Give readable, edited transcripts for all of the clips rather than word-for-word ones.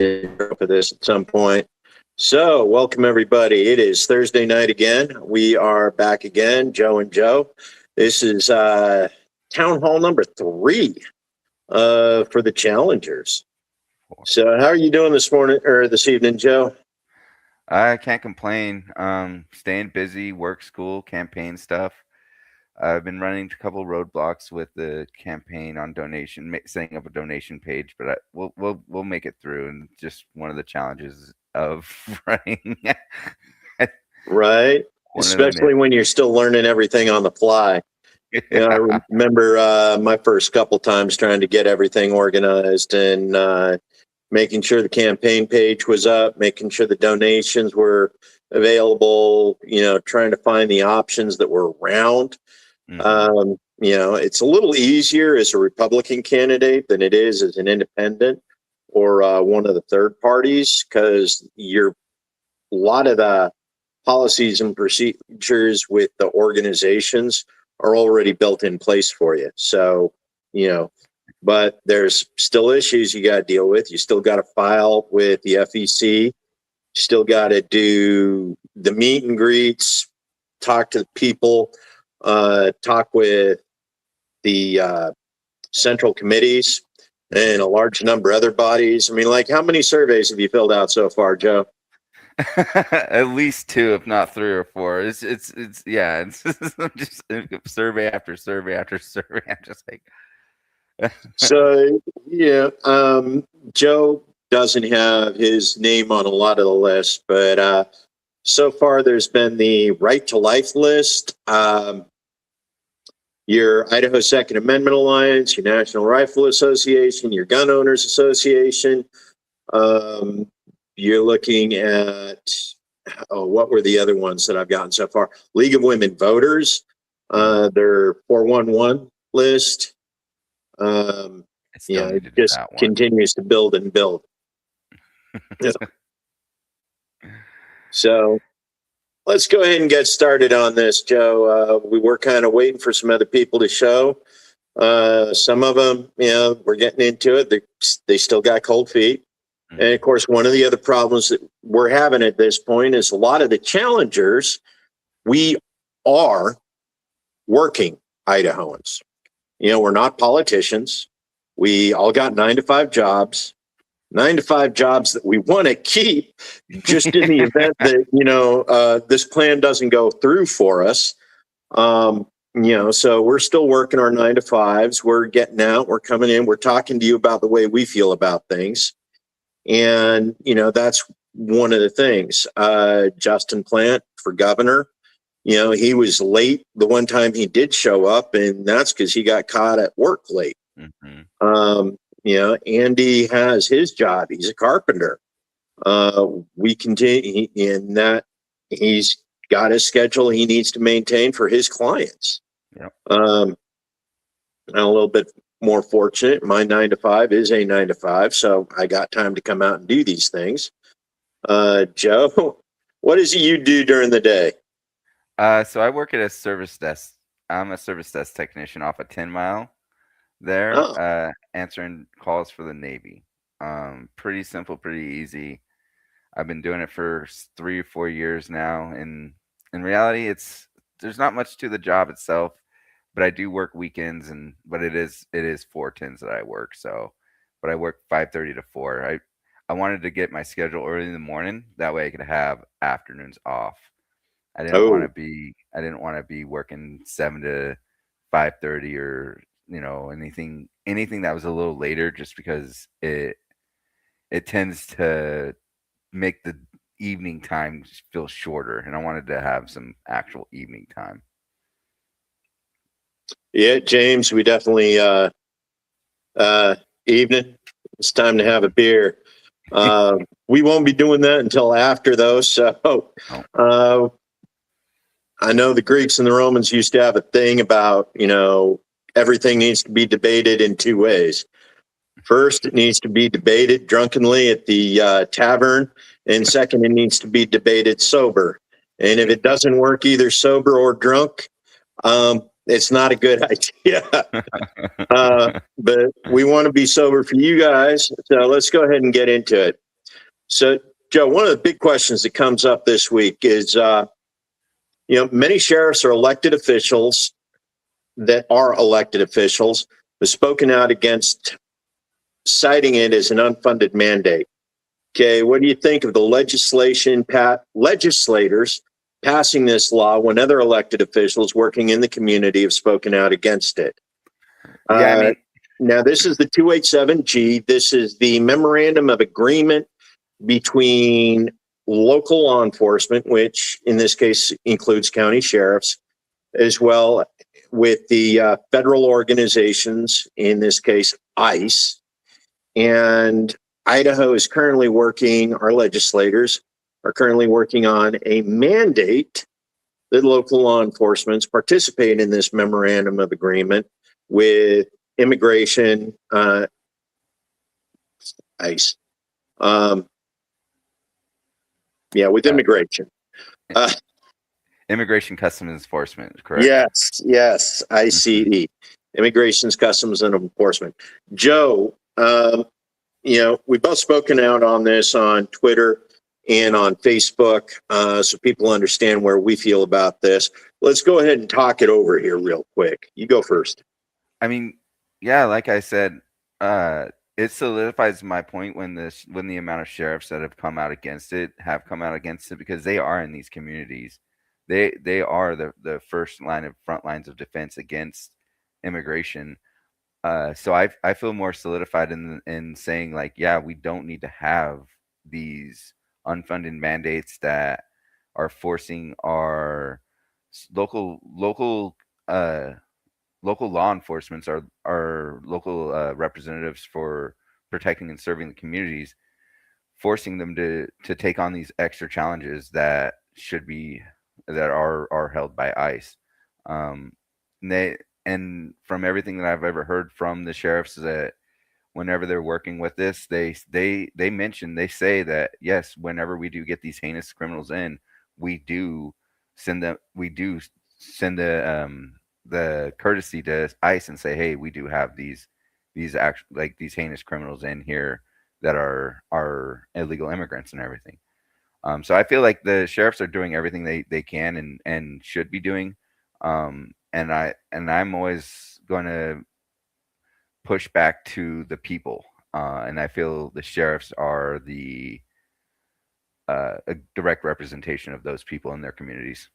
for this at some point. So, welcome everybody. It is Thursday night again. We are back again, Joe and Joe. This is Town Hall number 3 for the Challengers. So, how are you doing this morning or this evening, Joe? I can't complain. Staying busy, work, school, campaign stuff. I've been running a couple roadblocks with the campaign on donation, setting up a donation page, but we'll make it through. And just one of the challenges of running, right? Especially when you're still learning everything on the fly. Yeah, I remember my first couple times trying to get everything organized and making sure the campaign page was up, making sure the donations were available, trying to find the options that were around. Mm-hmm. It's a little easier as a Republican candidate than it is as an independent or one of the third parties, because a lot of the policies and procedures with the organizations are already built in place for you. So, but there's still issues you got to deal with. You still got to file with the FEC. You still got to do the meet and greets, talk to the people, talk with the central committees and a large number of other bodies. I mean, like, how many surveys have you filled out so far, Joe? At least 2, if not 3 or 4. It's just survey after survey after survey. I'm just like. So, Joe doesn't have his name on a lot of the lists, but so far there's been the Right to Life list, your Idaho Second Amendment Alliance, your National Rifle Association, your Gun Owners Association. You're looking at, what were the other ones that I've gotten so far? League of Women Voters, their 411 list. It just continues to build and build. So let's go ahead and get started on this, Joe. We were kind of waiting for some other people to show. Some of them, we're getting into it. They still got cold feet. Mm-hmm. And of course, one of the other problems that we're having at this point is a lot of the challengers, we are working Idahoans. We're not politicians. We all got 9-to-5 jobs. 9-to-5 jobs that we want to keep, just in the event that this plan doesn't go through for us. So we're still working our 9-to-5s. We're getting out. We're coming in. We're talking to you about the way we feel about things, and that's one of the things. Justin Plant for governor. He was late the one time he did show up, and that's because he got caught at work late. Mm-hmm. Andy has his job. He's a carpenter. We continue in that he's got a schedule he needs to maintain for his clients. Yep. I'm a little bit more fortunate. My 9-to-5 is a 9-to-5, so I got time to come out and do these things. Joe, what is it you do during the day? So I work at a service desk. I'm a service desk technician off of 10 Mile there, answering calls for the Navy. Pretty simple, pretty easy. I've been doing it for 3 or 4 years now. And in reality, there's not much to the job itself, but I do work weekends, but it is 4/10s that I work. So, but I work 5:30 to 4. I wanted to get my schedule early in the morning. That way I could have afternoons off. I didn't want to be working 7 to 5:30 or anything that was a little later, just because it tends to make the evening time feel shorter, and I wanted to have some actual evening time. Yeah, James, we definitely evening. It's time to have a beer. We won't be doing that until after, though. So I know the Greeks and the Romans used to have a thing about, everything needs to be debated in 2 ways. First, it needs to be debated drunkenly at the tavern. And second, it needs to be debated sober. And if it doesn't work either sober or drunk, it's not a good idea. But we want to be sober for you guys. So let's go ahead and get into it. So, Joe, one of the big questions that comes up this week is, many sheriffs are elected officials that are elected officials have spoken out against citing it as an unfunded mandate. Okay, what do you think of the legislators passing this law when other elected officials working in the community have spoken out against it? Yeah, I mean, Now, this is the 287G. This is the memorandum of agreement between local law enforcement, which in this case includes county sheriffs, as well with the federal organizations, in this case, ICE. And Idaho is currently working, our legislators are currently working on a mandate that local law enforcement participate in this memorandum of agreement with immigration, ICE. With immigration. Immigration Customs Enforcement, correct? Yes, ICE, Immigration's Customs and Enforcement. Joe, we've both spoken out on this on Twitter and on Facebook, so people understand where we feel about this. Let's go ahead and talk it over here real quick. You go first. I mean, yeah, like I said, it solidifies my point when the amount of sheriffs that have come out against it because they are in these communities. They are the front lines of defense against immigration. So I feel more solidified in saying, like, yeah, we don't need to have these unfunded mandates that are forcing our local law enforcement, our local representatives for protecting and serving the communities, forcing them to take on these extra challenges that are held by ICE. And from everything that I've ever heard from the sheriffs, that whenever they're working with this, they say that yes, whenever we do get these heinous criminals in, we do send the courtesy to ICE and say, hey, we do have these heinous criminals in here that are illegal immigrants and everything. So I feel like the sheriffs are doing everything they can and should be doing. And I'm always going to push back to the people. And I feel the sheriffs are a direct representation of those people in their communities.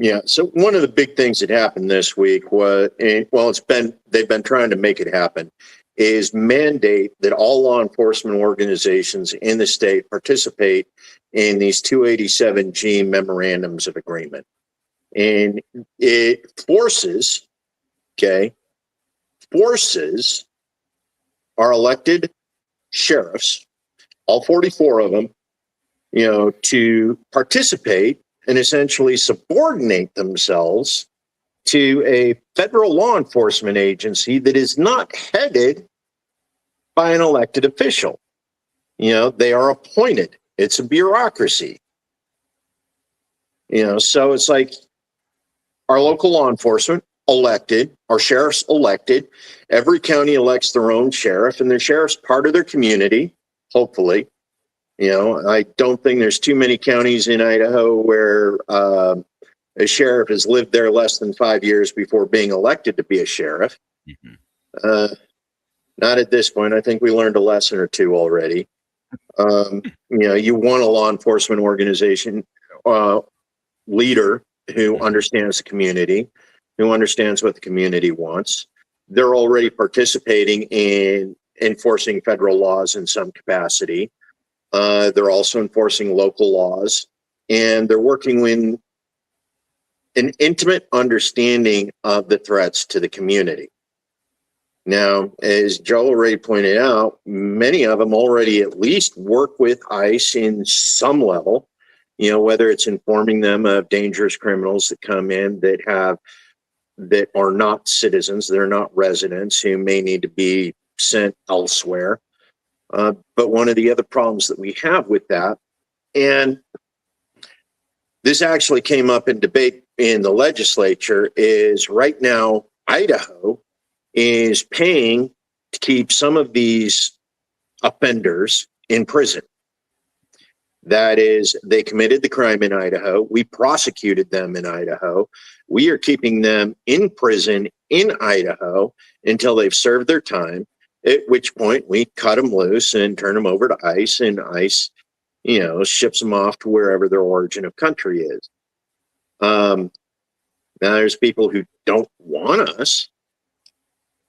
Yeah. So one of the big things that happened this week was, they've been trying to make it happen, is mandate that all law enforcement organizations in the state participate in these 287G memorandums of agreement. And it forces our elected sheriffs, all 44 of them, to participate and essentially subordinate themselves to a federal law enforcement agency that is not headed by an elected official. They are appointed. It's a bureaucracy. So it's like our local law enforcement elected, our sheriffs elected. Every county elects their own sheriff, and their sheriff's part of their community, hopefully. I don't think there's too many counties in Idaho where a sheriff has lived there less than 5 years before being elected to be a sheriff. Mm-hmm. Not at this point. I think we learned a lesson or two already. You want a law enforcement organization leader who understands the community, who understands what the community wants. They're already participating in enforcing federal laws in some capacity. They're also enforcing local laws, and they're working with an intimate understanding of the threats to the community. Now, as Joe already pointed out, many of them already at least work with ICE in some level, whether it's informing them of dangerous criminals that come in that are not citizens, they're not residents, who may need to be sent elsewhere. But one of the other problems that we have with that, and this actually came up in debate in the legislature, is right now Idaho is paying to keep some of these offenders in prison. That is, they committed the crime in Idaho. We prosecuted them in Idaho. We are keeping them in prison in Idaho until they've served their time, at which point we cut them loose and turn them over to ICE, and ICE, ships them off to wherever their origin of country is. Now, there's people who don't want us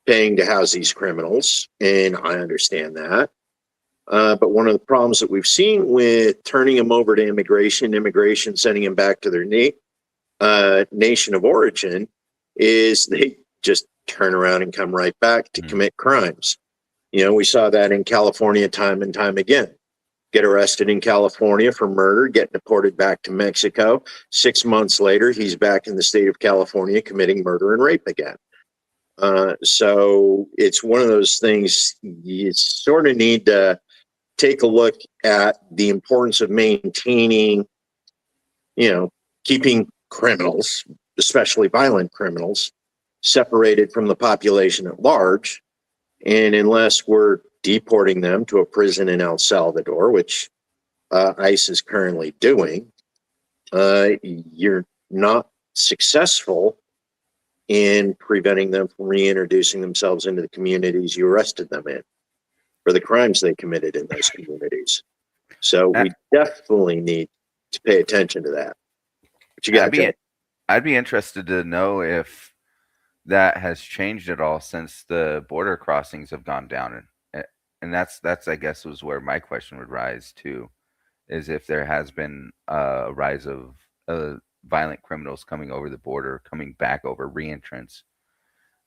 paying to house these criminals, and I understand that. But one of the problems that we've seen with turning them over to immigration sending them back to their nation of origin, is they just turn around and come right back to commit crimes. We saw that in California time and time again. Get arrested in California for murder, get deported back to Mexico. 6 months later, he's back in the state of California committing murder and rape again. So it's one of those things you sort of need to take a look at the importance of maintaining, keeping criminals, especially violent criminals, separated from the population at large. And unless we're deporting them to a prison in El Salvador, which ICE is currently doing, you're not successful in preventing them from reintroducing themselves into the communities you arrested them in for the crimes they committed in those communities. So we definitely need to pay attention to that. What you got, Joe? I'd be interested to know if that has changed at all since the border crossings have gone down. And that's I guess was where my question would rise to, is if there has been a rise of violent criminals coming over the border, coming back over reentrants.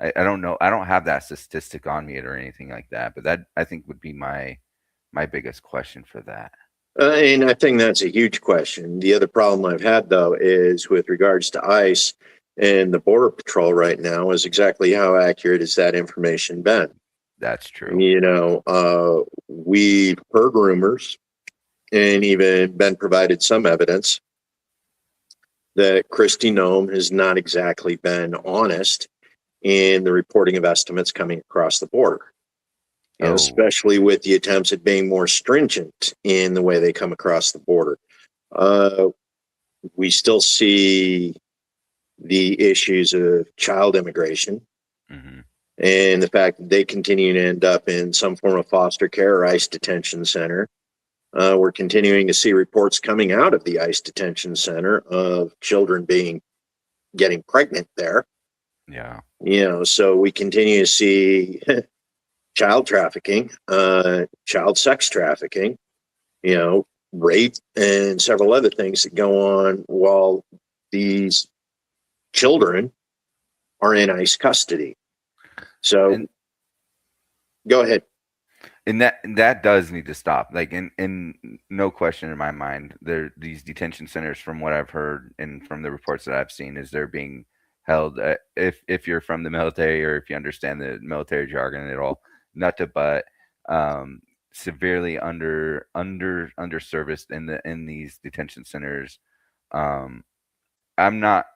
I don't know. I don't have that statistic on me or anything like that, but that I think would be my biggest question for that. And I think that's a huge question. The other problem I've had, though, is with regards to ICE and the Border Patrol right now, is exactly how accurate has that information been? That's true. We've heard rumors and even been provided some evidence that Kristi Noem has not exactly been honest in the reporting of estimates coming across the border, especially with the attempts at being more stringent in the way they come across the border. We still see the issues of child immigration and the fact that they continue to end up in some form of foster care or ICE detention center. We're continuing to see reports coming out of the ICE detention center of children getting pregnant there. Yeah. So we continue to see child trafficking, child sex trafficking, rape, and several other things that go on while these children are in ICE custody. So go ahead. And that does need to stop. Like, in no question in my mind, these detention centers, from what I've heard and from the reports that I've seen, is they're being held. If you're from the military or if you understand the military jargon at all, nut to butt, severely underserviced in these detention centers. I'm not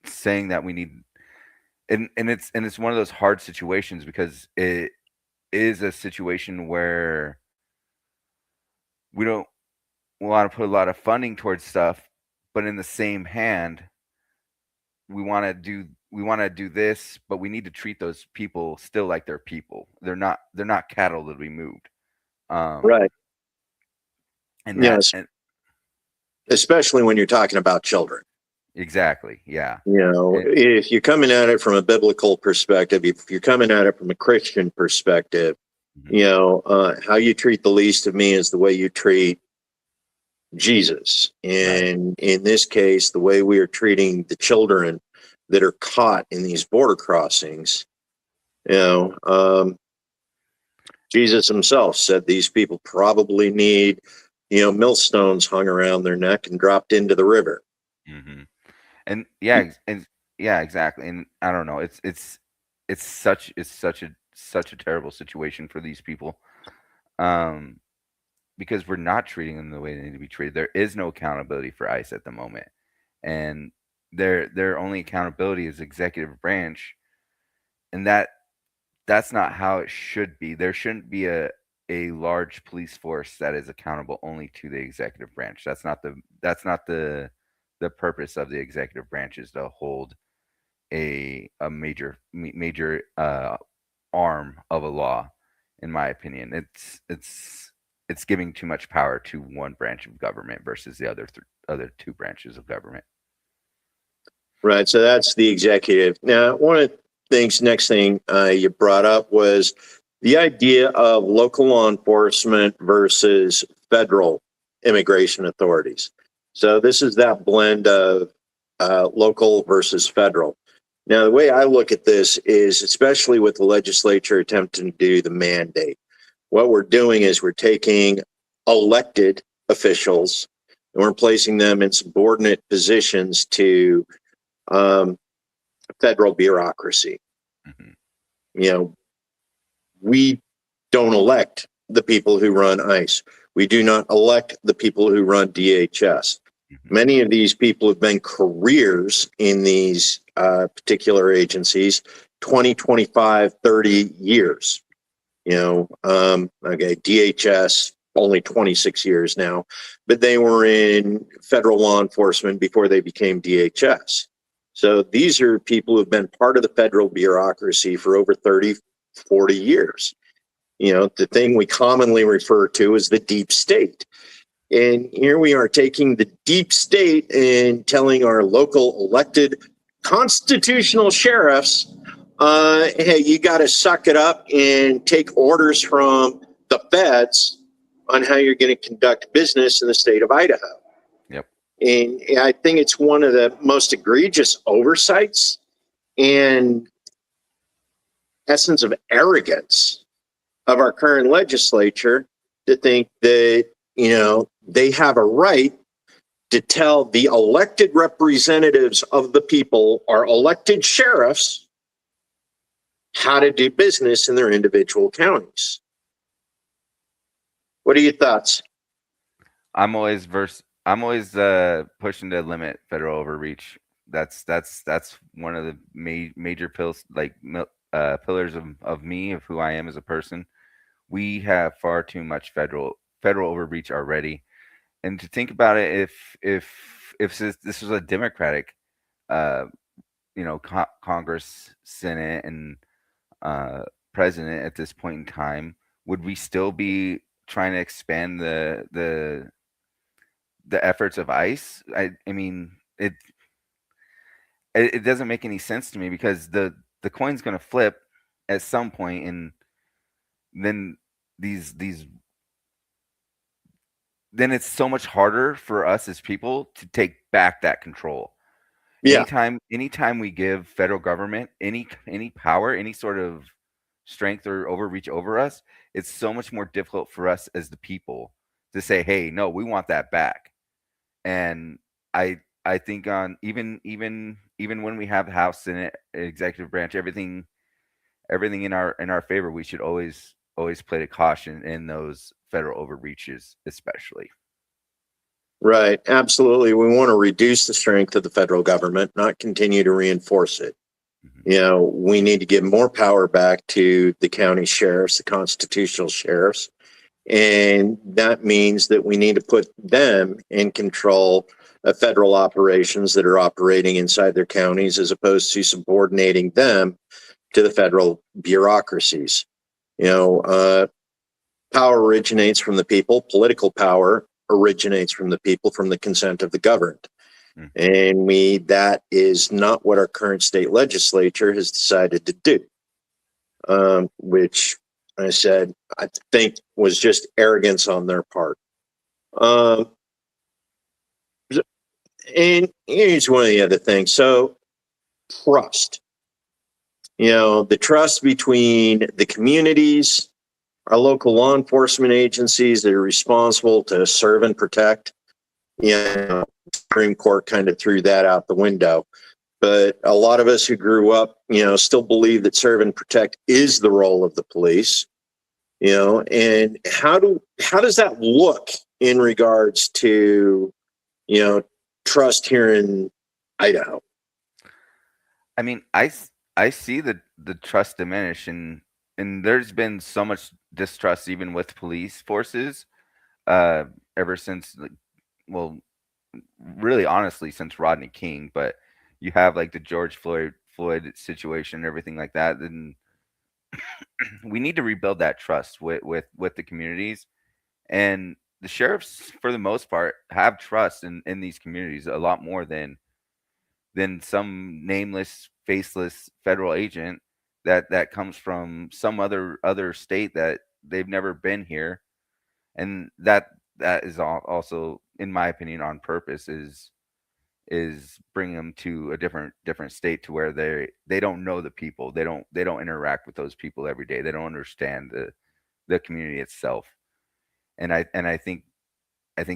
saying that we need, and it's one of those hard situations, because it is a situation where we don't want to put a lot of funding towards stuff, but in the same hand, we want to do this, but we need to treat those people still like they're people. They're not cattle to be moved. Right. And yes, especially when you're talking about children. Exactly. Yeah. If you're coming at it from a biblical perspective, if you're coming at it from a Christian perspective, how you treat the least of me is the way you treat Jesus. And in this case, the way we are treating the children that are caught in these border crossings, Jesus himself said these people probably need, millstones hung around their neck and dropped into the river. And exactly. And I don't know. It's such a terrible situation for these people, because we're not treating them the way they need to be treated. There is no accountability for ICE at the moment, and their only accountability is executive branch, and that's not how it should be. There shouldn't be a a large police force that is accountable only to the executive branch. That's not the purpose of the executive branch, is to hold a major arm of a law. In my opinion, it's giving too much power to one branch of government versus the other two branches of government. Right. So that's the executive. Now, one of the next thing you brought up was the idea of local law enforcement versus federal immigration authorities. So this is that blend of local versus federal. Now, the way I look at this is, especially with the legislature attempting to do the mandate, what we're doing is we're taking elected officials and we're placing them in subordinate positions to federal bureaucracy. Mm-hmm. We don't elect the people who run ICE. We do not elect the people who run DHS. Mm-hmm. Many of these people have been careers in these particular agencies, 20, 25, 30 years. DHS, only 26 years now, but they were in federal law enforcement before they became DHS. So these are people who've been part of the federal bureaucracy for over 30, 40 years. The thing we commonly refer to as the deep state. And here we are taking the deep state and telling our local elected constitutional sheriffs, hey, you got to suck it up and take orders from the feds on how you're going to conduct business in the state of Idaho. Yep. And I think it's one of the most egregious oversights and essence of arrogance of our current legislature to think that, they have a right to tell the elected representatives of the people, our elected sheriffs, how to do business in their individual counties. What are your thoughts? I'm always pushing to limit federal overreach. That's one of the major pillars of me, of who I am as a person. We have far too much federal overreach already. And to think about it, if this was a Democratic, Congress, Senate, and president at this point in time, would we still be trying to expand the efforts of ICE? I mean, it doesn't make any sense to me, because the coin's going to flip at some point, and then then it's so much harder for us as people to take back that control. Yeah. Anytime we give federal government any power, any sort of strength or overreach over us, it's so much more difficult for us as the people to say, hey, no, we want that back. And I think on even when we have the House, Senate, executive branch, everything in our favor, we should always play to caution in those federal overreaches, especially. Right. Absolutely. We want to reduce the strength of the federal government, not continue to reinforce it. Mm-hmm. We need to give more power back to the county sheriffs, the constitutional sheriffs. And that means that we need to put them in control of federal operations that are operating inside their counties, as opposed to subordinating them to the federal bureaucracies. Power originates from the people. Political power originates from the people, from the consent of the governed. And that is not what our current state legislature has decided to do, which I think was just arrogance on their part. And here's one of the other things. So trust, the trust between the communities, our local law enforcement agencies that are responsible to serve and protect. Supreme Court kind of threw that out the window. But a lot of us who grew up, still believe that serve and protect is the role of the police. And how does that look in regards to, trust here in Idaho? I mean, I see the trust diminish in and there's been so much distrust even with police forces ever since, like, well, really honestly since Rodney King, but you have like the George Floyd situation and everything like that. Then we need to rebuild that trust with the communities, and the sheriffs for the most part have trust in these communities a lot more than some nameless, faceless federal agent that comes from some other state that they've never been here, and that is also, in my opinion, on purpose, is bringing them to a different state to where they don't know the people, they don't interact with those people every day, they don't understand the community itself, and I think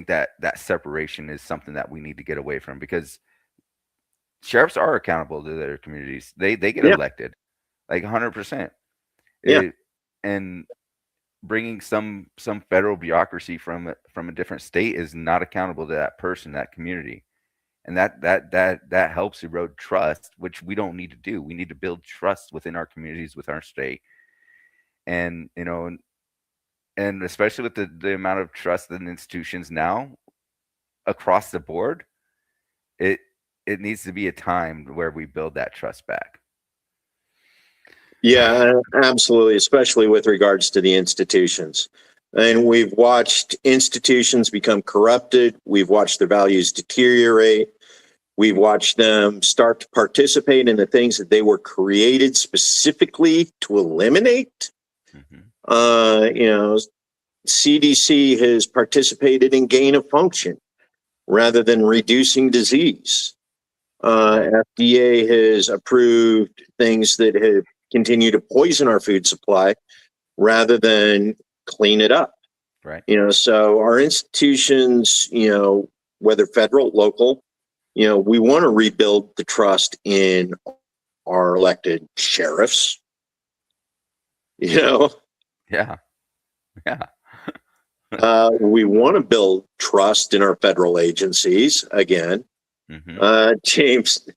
that that separation is something that we need to get away from, because sheriffs are accountable to their communities. They get Yeah. elected, like 100%. Yeah. And bringing some federal bureaucracy from a different state is not accountable to that person, that community, and that helps erode trust, which we don't need to do. We need to build trust within our communities, with our state, and and especially with the amount of trust in institutions now across the board, it it needs to be a time where we build that trust back. Yeah, absolutely, especially with regards to the institutions. And we've watched institutions become corrupted. We've watched their values deteriorate. We've watched them start to participate in the things that they were created specifically to eliminate. You know, CDC has participated in gain of function rather than reducing disease. FDA has approved things that have continued to poison our food supply rather than clean it up. Right. So our institutions, whether federal, local, we want to rebuild the trust in our elected sheriffs. Yeah. We want to build trust in our federal agencies again. James,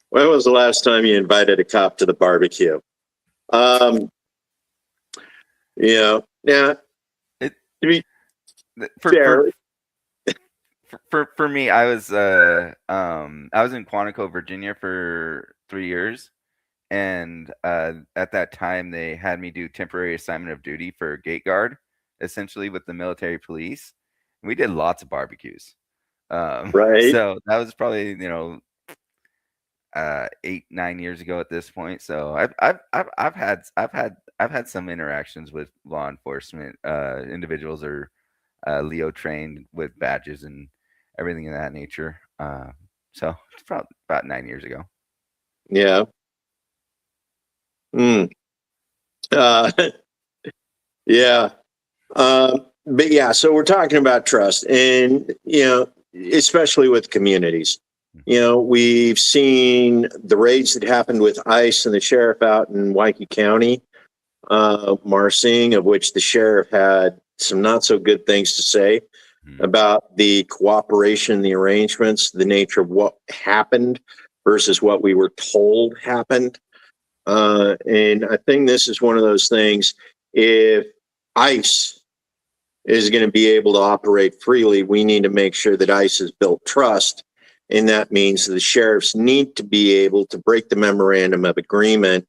when was the last time you invited a cop to the barbecue? Yeah. It, to be for, fair, for me, I was in Quantico, Virginia for 3 years, and at that time they had me do temporary assignment of duty for gate guard, essentially with the military police. We did lots of barbecues. right? So that was probably 8-9 years ago at this point. So I've had some interactions with law enforcement individuals, or Leo trained with badges and everything of that nature. So it's probably about 9 years ago. Yeah. Yeah. But yeah, so we're talking about trust, and especially with communities. We've seen the raids that happened with ICE and the sheriff out in Waukee County, Marsing, of which the sheriff had some not so good things to say about the cooperation, the arrangements, the nature of what happened versus what we were told happened. And I think this is one of those things. If ICE is going to be able to operate freely, we need to make sure that ICE has built trust. And that means the sheriffs need to be able to break the memorandum of agreement,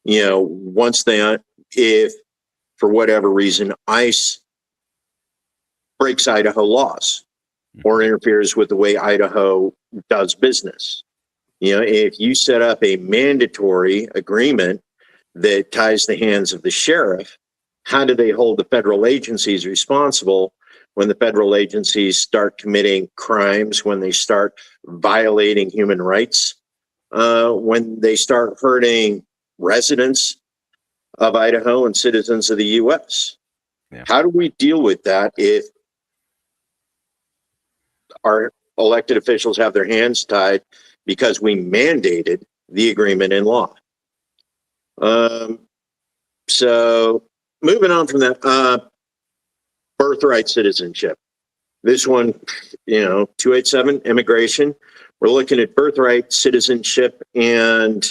once if for whatever reason ICE breaks Idaho laws or interferes with the way Idaho does business. If you set up a mandatory agreement that ties the hands of the sheriff, how do they hold the federal agencies responsible when the federal agencies start committing crimes, when they start violating human rights, when they start hurting residents of Idaho and citizens of the U.S.? Yeah. How do we deal with that if our elected officials have their hands tied because we mandated the agreement in law? So moving on from that, birthright citizenship. This one, 287 immigration. We're looking at birthright citizenship, and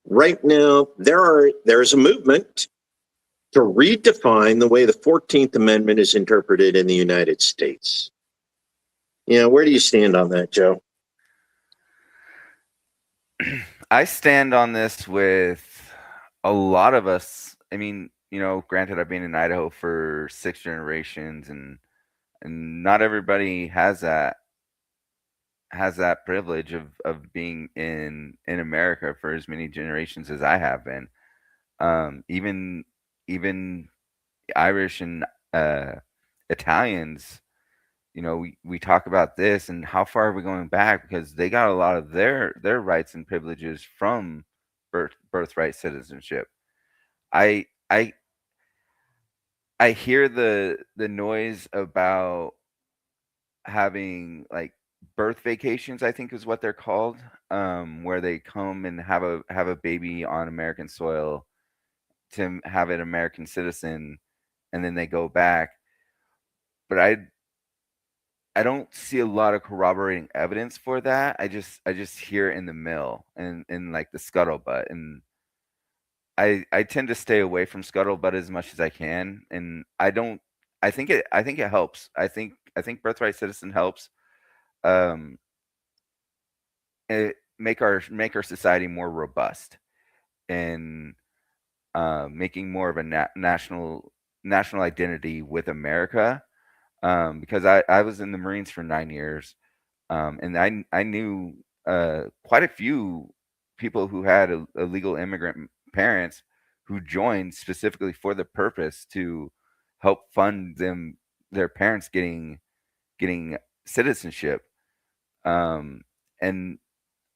right now there's a movement to redefine the way the 14th Amendment is interpreted in the United States. Where do you stand on that, Joe? I stand on this with a lot of us. I mean, granted, I've been in Idaho for 6 generations, and not everybody has that privilege of being in America for as many generations as I have been. Even Irish and Italians, we talk about this and how far are we going back, because they got a lot of their rights and privileges from birthright citizenship. I I I hear the noise about having like birth vacations, I think is what they're called, where they come and have a baby on American soil to have an American citizen, and then they go back. But I don't see a lot of corroborating evidence for that. I just hear it in the mill and in like the scuttlebutt, and I tend to stay away from scuttlebutt as much as I can, and I think it helps. I think birthright citizen helps um make our society more robust, and making more of a national identity with America. Because I was in the Marines for 9 years, and I knew quite a few people who had illegal immigrant parents who joined specifically for the purpose to help fund their parents getting citizenship. And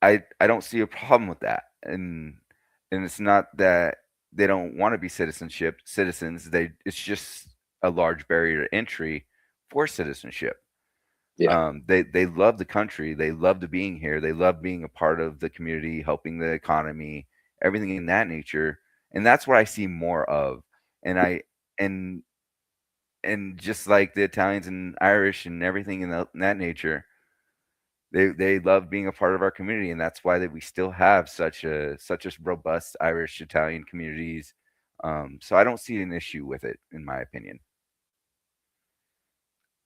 I don't see a problem with that, and it's not that they don't want to be citizens. It's just a large barrier to entry for citizenship. Yeah. They love the country. They love to being here. They love being a part of the community, helping the economy, everything in that nature. And that's what I see more of. And I and and just like the Italians and Irish and everything in that nature, they love being a part of our community, and that's why that we still have such a robust Irish Italian communities. So I don't see an issue with it, in my opinion.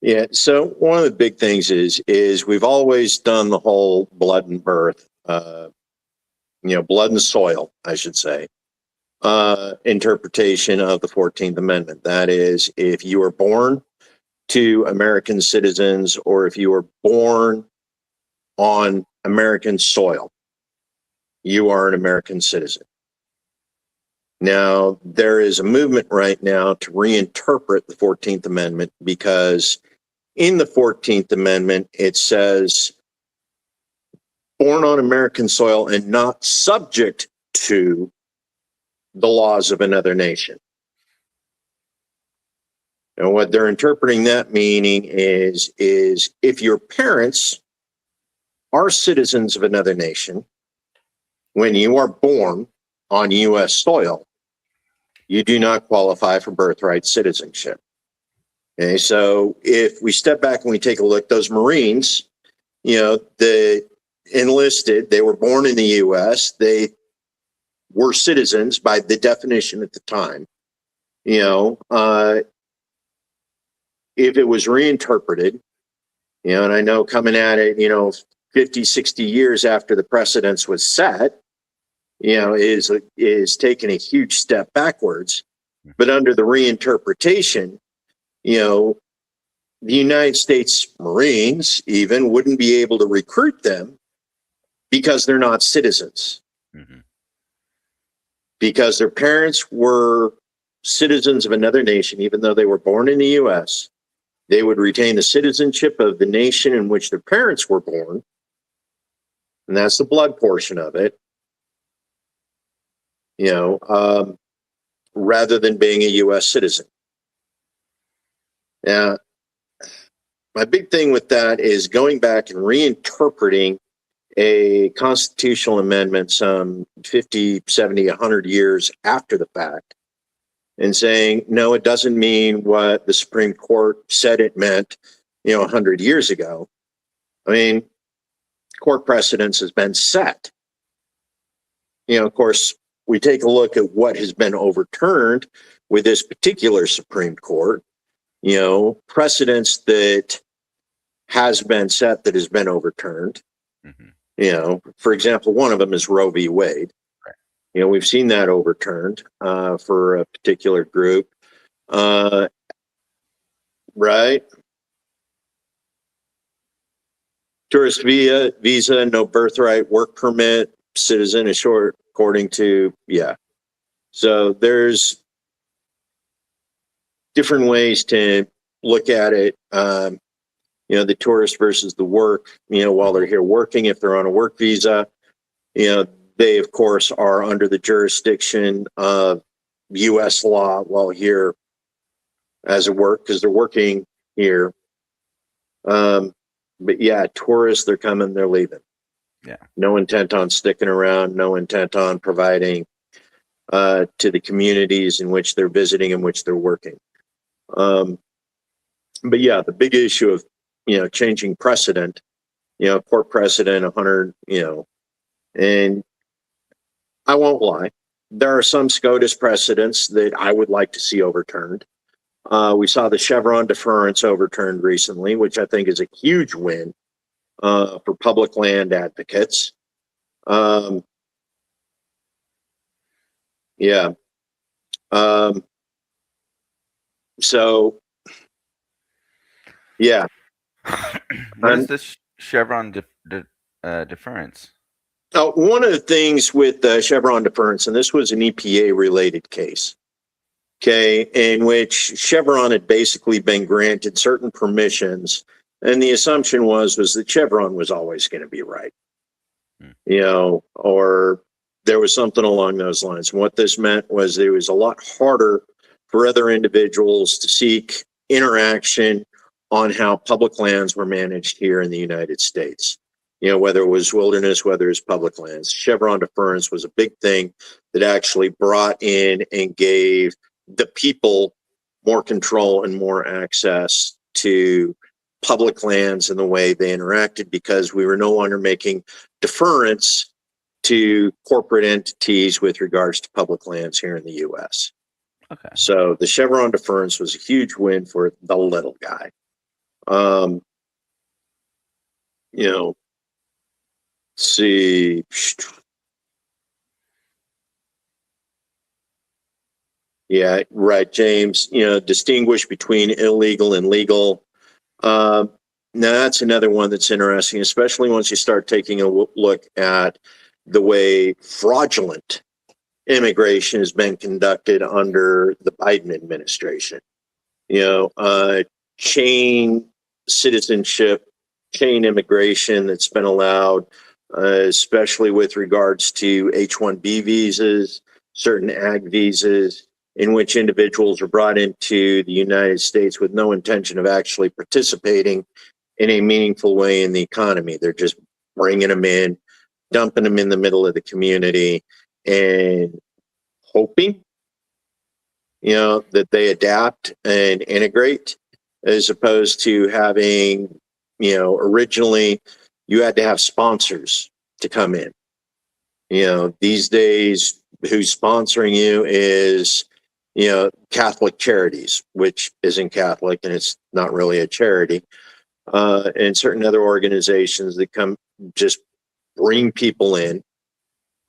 Yeah. So one of the big things is we've always done the whole blood and birth, blood and soil, I should say, interpretation of the 14th Amendment. That is, if you were born to American citizens or if you were born on American soil, you are an American citizen. Now, there is a movement right now to reinterpret the 14th Amendment, because in the 14th Amendment, it says born on American soil and not subject to the laws of another nation. And what they're interpreting that meaning is if your parents are citizens of another nation, when you are born on U.S. soil, you do not qualify for birthright citizenship. Okay, so if we step back and we take a look, those Marines, the enlisted, they were born in the U.S., they were citizens by the definition at the time. If it was reinterpreted, and I know coming at it, 50, 60 years after the precedence was set, is taking a huge step backwards. But under the reinterpretation, the United States Marines even wouldn't be able to recruit them because they're not citizens. Mm-hmm. Because their parents were citizens of another nation, even though they were born in the U.S., they would retain the citizenship of the nation in which their parents were born. And that's the blood portion of it, rather than being a U.S. citizen. Now, my big thing with that is going back and reinterpreting a constitutional amendment some 50, 70, 100 years after the fact and saying, no, it doesn't mean what the Supreme Court said it meant, 100 years ago. I mean, court precedence has been set. of course, we take a look at what has been overturned with this particular Supreme Court, precedents that has been set that has been overturned. For example, one of them is Roe v. Wade. Right. We've seen that overturned for a particular group. Right. Tourist visa, no birthright, work permit, citizen is short, according to, So there's different ways to look at it. The tourist versus the work, while they're here working, if they're on a work visa, they, of course, are under the jurisdiction of U.S. law while here as a work because they're working here. But tourists, they're coming, they're leaving. Yeah. No intent on sticking around, no intent on providing to the communities in which they're visiting, in which they're working. But the big issue of, changing precedent, court precedent, 100, and I won't lie. There are some SCOTUS precedents that I would like to see overturned. We saw the Chevron deference overturned recently, which I think is a huge win for public land advocates. So, What is this Chevron deference? One of the things with Chevron deference, and this was an EPA related case, in which Chevron had basically been granted certain permissions, and the assumption was that Chevron was always going to be right, or there was something along those lines. And what this meant was it was a lot harder for other individuals to seek interaction on how public lands were managed here in the United States. Whether it was wilderness, whether it's public lands. Chevron deference was a big thing that actually brought in and gave the people more control and more access to public lands and the way they interacted, because we were no longer making deference to corporate entities with regards to public lands here in the U.S. Okay. So the Chevron deference was a huge win for the little guy. See, yeah, right, James. Distinguish between illegal and legal. Now that's another one that's interesting, especially once you start taking a look at the way fraudulent immigration has been conducted under the Biden administration. Chain citizenship, chain immigration that's been allowed, especially with regards to H-1B visas, certain ag visas, in which individuals are brought into the United States with no intention of actually participating in a meaningful way in the economy. They're just bringing them in, dumping them in the middle of the community, and hoping, that they adapt and integrate, as opposed to having, originally you had to have sponsors to come in. These days, who's sponsoring you is, Catholic Charities, which isn't Catholic and it's not really a charity, and certain other organizations that come just bring people in.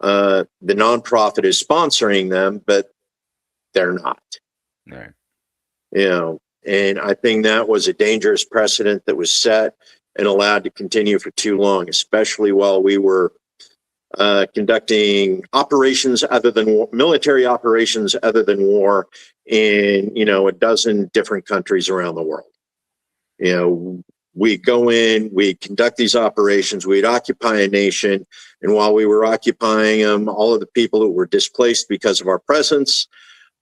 The nonprofit is sponsoring them, but they're not. Right. And I think that was a dangerous precedent that was set and allowed to continue for too long, especially while we were conducting operations other than military operations other than war in, a dozen different countries around the world. We go in, we conduct these operations, we'd occupy a nation, and while we were occupying them, all of the people that were displaced because of our presence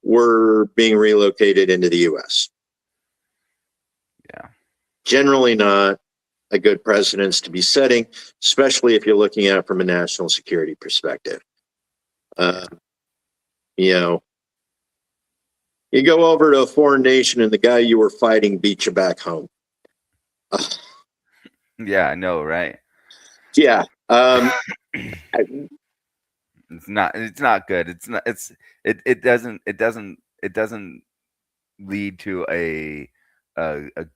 were being relocated into the U.S. Yeah. Generally not a good precedence to be setting, especially if you're looking at it from a national security perspective. You go over to a foreign nation and the guy you were fighting beat you back home. Yeah, I know, right? Yeah. It's not good. It's not. It doesn't lead to a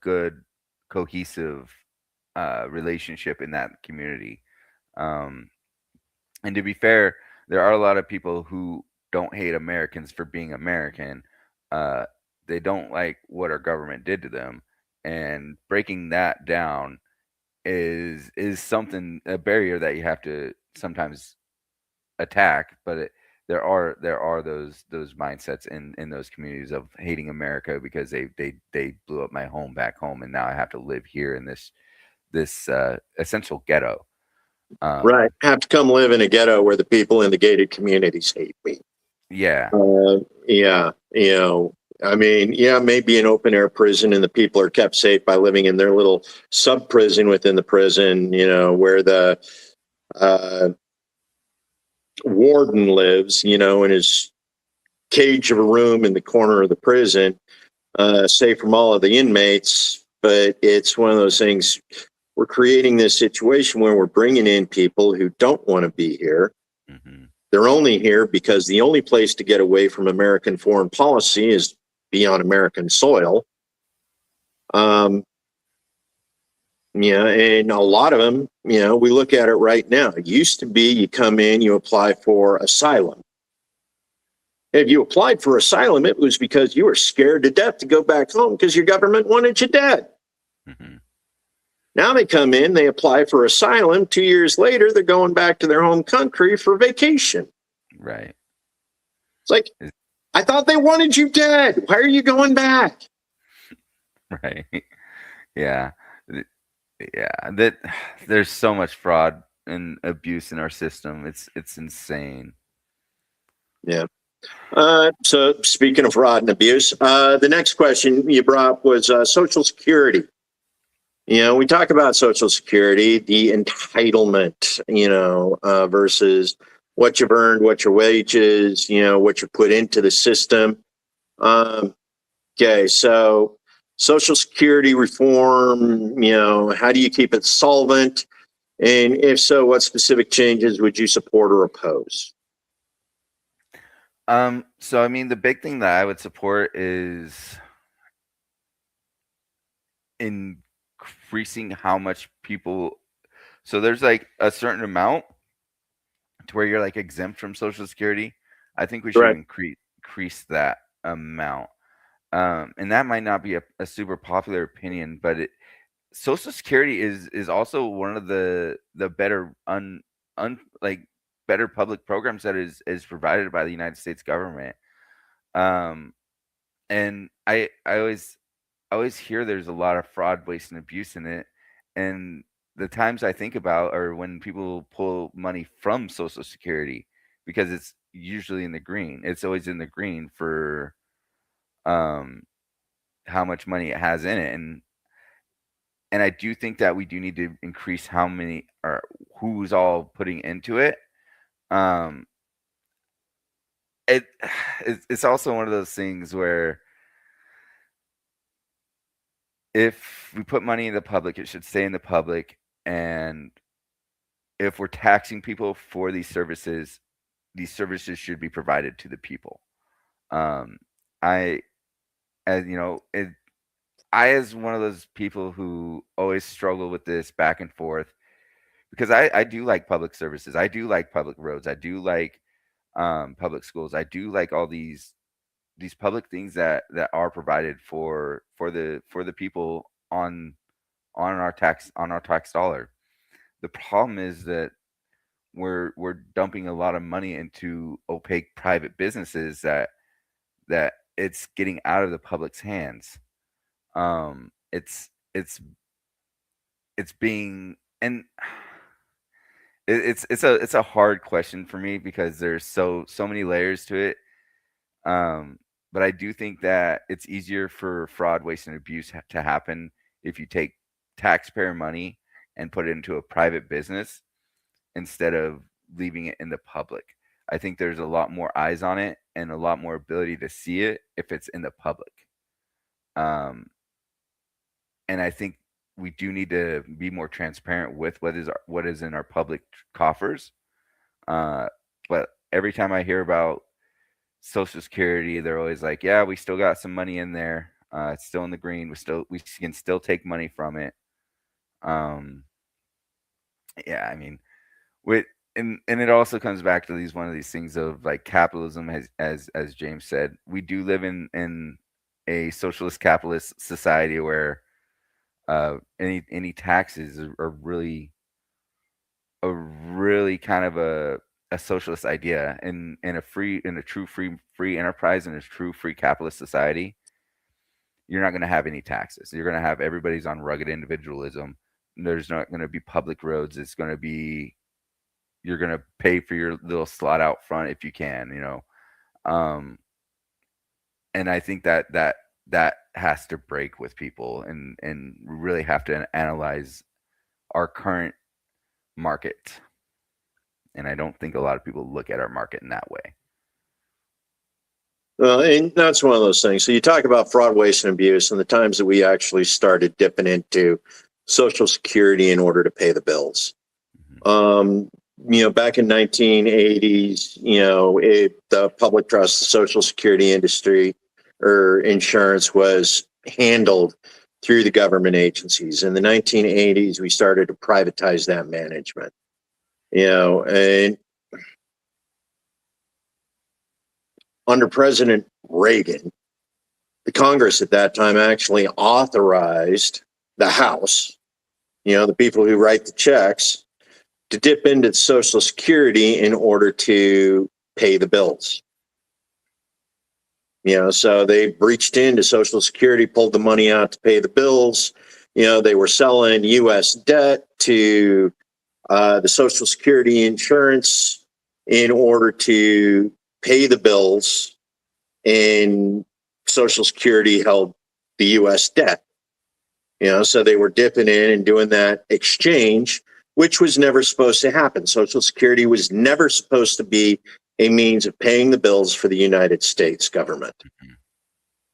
good cohesive relationship in that community. Um, and to be fair, there are a lot of people who don't hate Americans for being American. Uh, they don't like what our government did to them, and breaking that down is something, a barrier that you have to sometimes attack. But there are those mindsets in those communities of hating America because they blew up my home back home, and now I have to live here in this essential ghetto. Right. Have to come live in a ghetto where the people in the gated communities hate me. Yeah. Yeah. I mean, yeah, maybe an open air prison and the people are kept safe by living in their little sub prison within the prison, where the uh, warden lives, in his cage of a room in the corner of the prison, safe from all of the inmates. But it's one of those things. We're creating this situation where we're bringing in people who don't want to be here. Hmm. They're only here because the only place to get away from American foreign policy is be on American soil. Um, yeah, and a lot of them, we look at it right now. It used to be you come in, you apply for asylum. If you applied for asylum, it was because you were scared to death to go back home because your government wanted you dead. Hmm. Now they come in, they apply for asylum. 2 years later, they're going back to their home country for vacation. Right. It's like, I thought they wanted you dead. Why are you going back? Right. Yeah. Yeah. That there's so much fraud and abuse in our system. It's insane. Yeah. So speaking of fraud and abuse, the next question you brought up was Social Security. We talk about Social Security, the entitlement, versus what you've earned, what your wages, what you put into the system. Um, okay, so Social Security reform, how do you keep it solvent? And if so, what specific changes would you support or oppose? So I mean, the big thing that I would support is increasing how much people. So there's like a certain amount to where you're like exempt from Social Security. I think we should Right. increase that amount. And that might not be a super popular opinion, but Social Security is also one of the better like better public programs that is provided by the United States government. Um, and I always hear there's a lot of fraud, waste, and abuse in it. And the times I think about are when people pull money from Social Security because it's usually in the green. It's always in the green for um how much money it has in it. And I do think that we do need to increase how many or who's all putting into it. Um it it's also one of those things where if we put money in the public, it should stay in the public. And if we're taxing people for these services should be provided to the people. Um, I, as you know, I as one of those people who always struggle with this back and forth because I do like public services. I do like public roads. I do like public schools. I do like all these public things that are provided for the people on our tax dollar. The problem is that we're dumping a lot of money into opaque private businesses that it's getting out of the public's hands. It's being and it's a hard question for me because there's so many layers to it. Um, but I do think that it's easier for fraud, waste, and abuse to happen if you take taxpayer money and put it into a private business instead of leaving it in the public. I think there's a lot more eyes on it and a lot more ability to see it if it's in the public. Um, and I think we do need to be more transparent with what is in our public coffers. Uh, but every time I hear about Social Security, they're always like, "Yeah, we still got some money in there. It's still in the green. We can still take money from it." Um, yeah, I mean, with and it also comes back to one of these things of like capitalism, as James said, we do live in a socialist capitalist society where any taxes are really kind of a socialist idea in a true free enterprise, in a true free capitalist society. You're not going to have any taxes. You're going to have everybody's on rugged individualism. There's not going to be public roads. It's going to be, you're going to pay for your little slot out front if you can, and I think that has to break with people, and we really have to analyze our current market. And I don't think a lot of people look at our market in that way. Well, and that's one of those things. So you talk about fraud, waste, and abuse, and the times that we actually started dipping into Social Security in order to pay the bills. Back in 1980s, the public trust, the Social Security industry or insurance was handled through the government agencies. In the 1980s, we started to privatize that management. And under President Reagan, the Congress at that time actually authorized the House, the people who write the checks, to dip into Social Security in order to pay the bills. So they breached into Social Security, pulled the money out to pay the bills. They were selling U.S. debt to the Social Security insurance in order to pay the bills, and Social Security held the U.S. debt. So they were dipping in and doing that exchange, which was never supposed to happen. Social Security was never supposed to be a means of paying the bills for the United States government.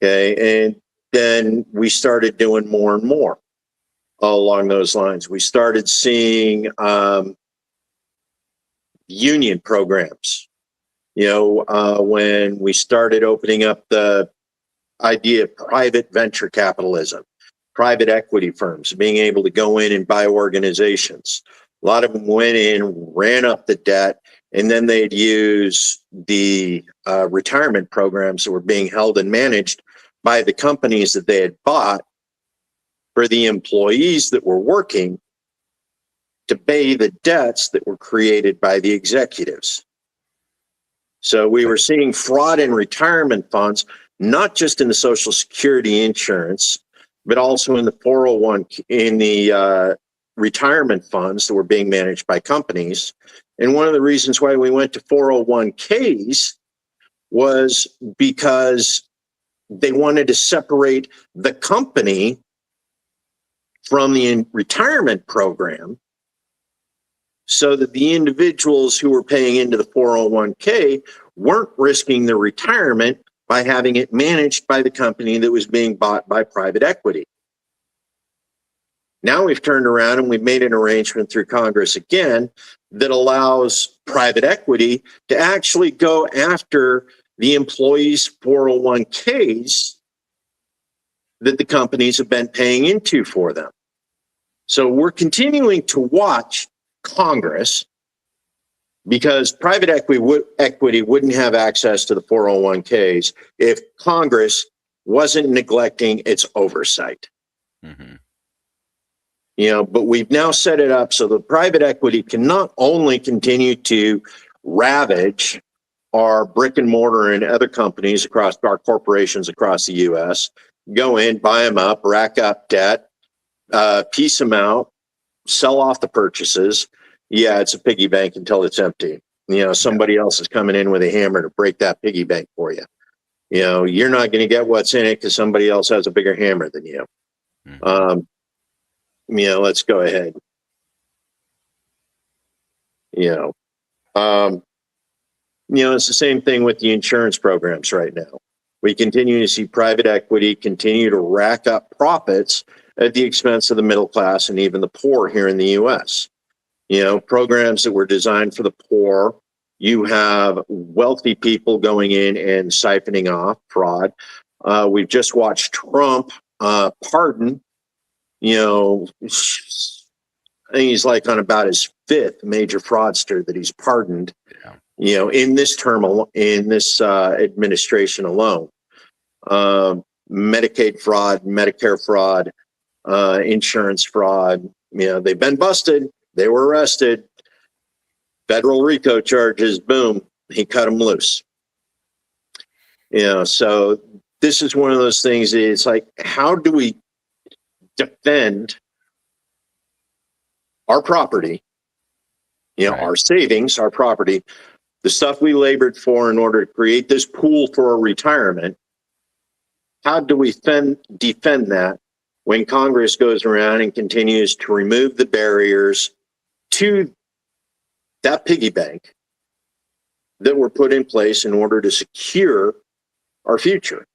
Okay, and then we started doing more and more along those lines. We started seeing union programs. When we started opening up the idea of private venture capitalism, private equity firms being able to go in and buy organizations. A lot of them went in, ran up the debt, and then they'd use the retirement programs that were being held and managed by the companies that they had bought for the employees that were working to pay the debts that were created by the executives. So we were seeing fraud in retirement funds, not just in the Social Security insurance, but also in the 401, in the retirement funds that were being managed by companies. And one of the reasons why we went to 401ks was because they wanted to separate the company from the retirement program, so that the individuals who were paying into the 401k weren't risking their retirement by having it managed by the company that was being bought by private equity. Now we've turned around and we've made an arrangement through Congress again that allows private equity to actually go after the employees' 401ks that the companies have been paying into for them. So we're continuing to watch Congress, because private equity wouldn't have access to the 401ks if Congress wasn't neglecting its oversight. But we've now set it up so the private equity can not only continue to ravage our brick and mortar and other companies across our corporations across the U.S., go in, buy them up, rack up debt, piece them out, sell off the purchases. Yeah, it's a piggy bank until it's empty. Somebody else is coming in with a hammer to break that piggy bank for you. You're not going to get what's in it because somebody else has a bigger hammer than you. Let's go ahead. It's the same thing with the insurance programs right now. We continue to see private equity continue to rack up profits at the expense of the middle class and even the poor here in the U.S. Programs that were designed for the poor You have wealthy people going in and siphoning off fraud. We've just watched Trump pardon, you know, I think he's like on about his fifth major fraudster that he's pardoned, you know, in this term, in this administration alone. Medicaid fraud, Medicare fraud, insurance fraud. You know, they've been busted. They were arrested. Federal RICO charges. Boom, he cut them loose. You know, so this is one of those things. It's like, how do we defend our property? You know, our savings, our property, the stuff we labored for in order to create this pool for a retirement. How do we defend that when Congress goes around and continues to remove the barriers to that piggy bank that were put in place in order to secure our future?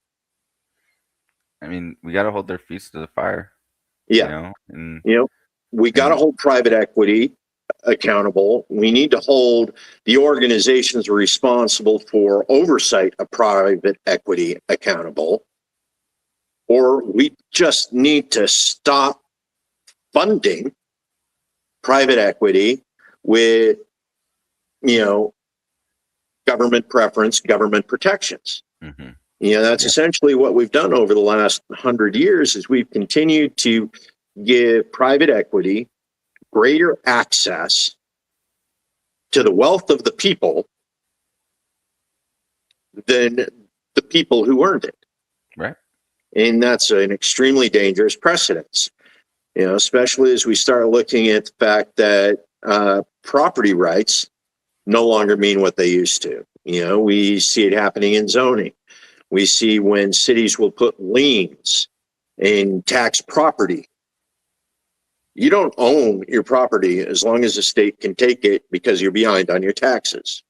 I mean, we got to hold their feet to the fire. Yeah. We got to hold private equity accountable. We need to hold the organizations responsible for oversight of private equity accountable. Or we just need to stop funding private equity with, you know, government preference, government protections. Mm-hmm. You know, that's essentially what we've done over the last 100 years is we've continued to give private equity greater access to the wealth of the people than the people who earned it. Right. And that's an extremely dangerous precedence, you know, especially as we start looking at the fact that property rights no longer mean what they used to. You know, we see it happening in zoning. We see when cities will put liens in tax property. You don't own your property as long as the state can take it because you're behind on your taxes.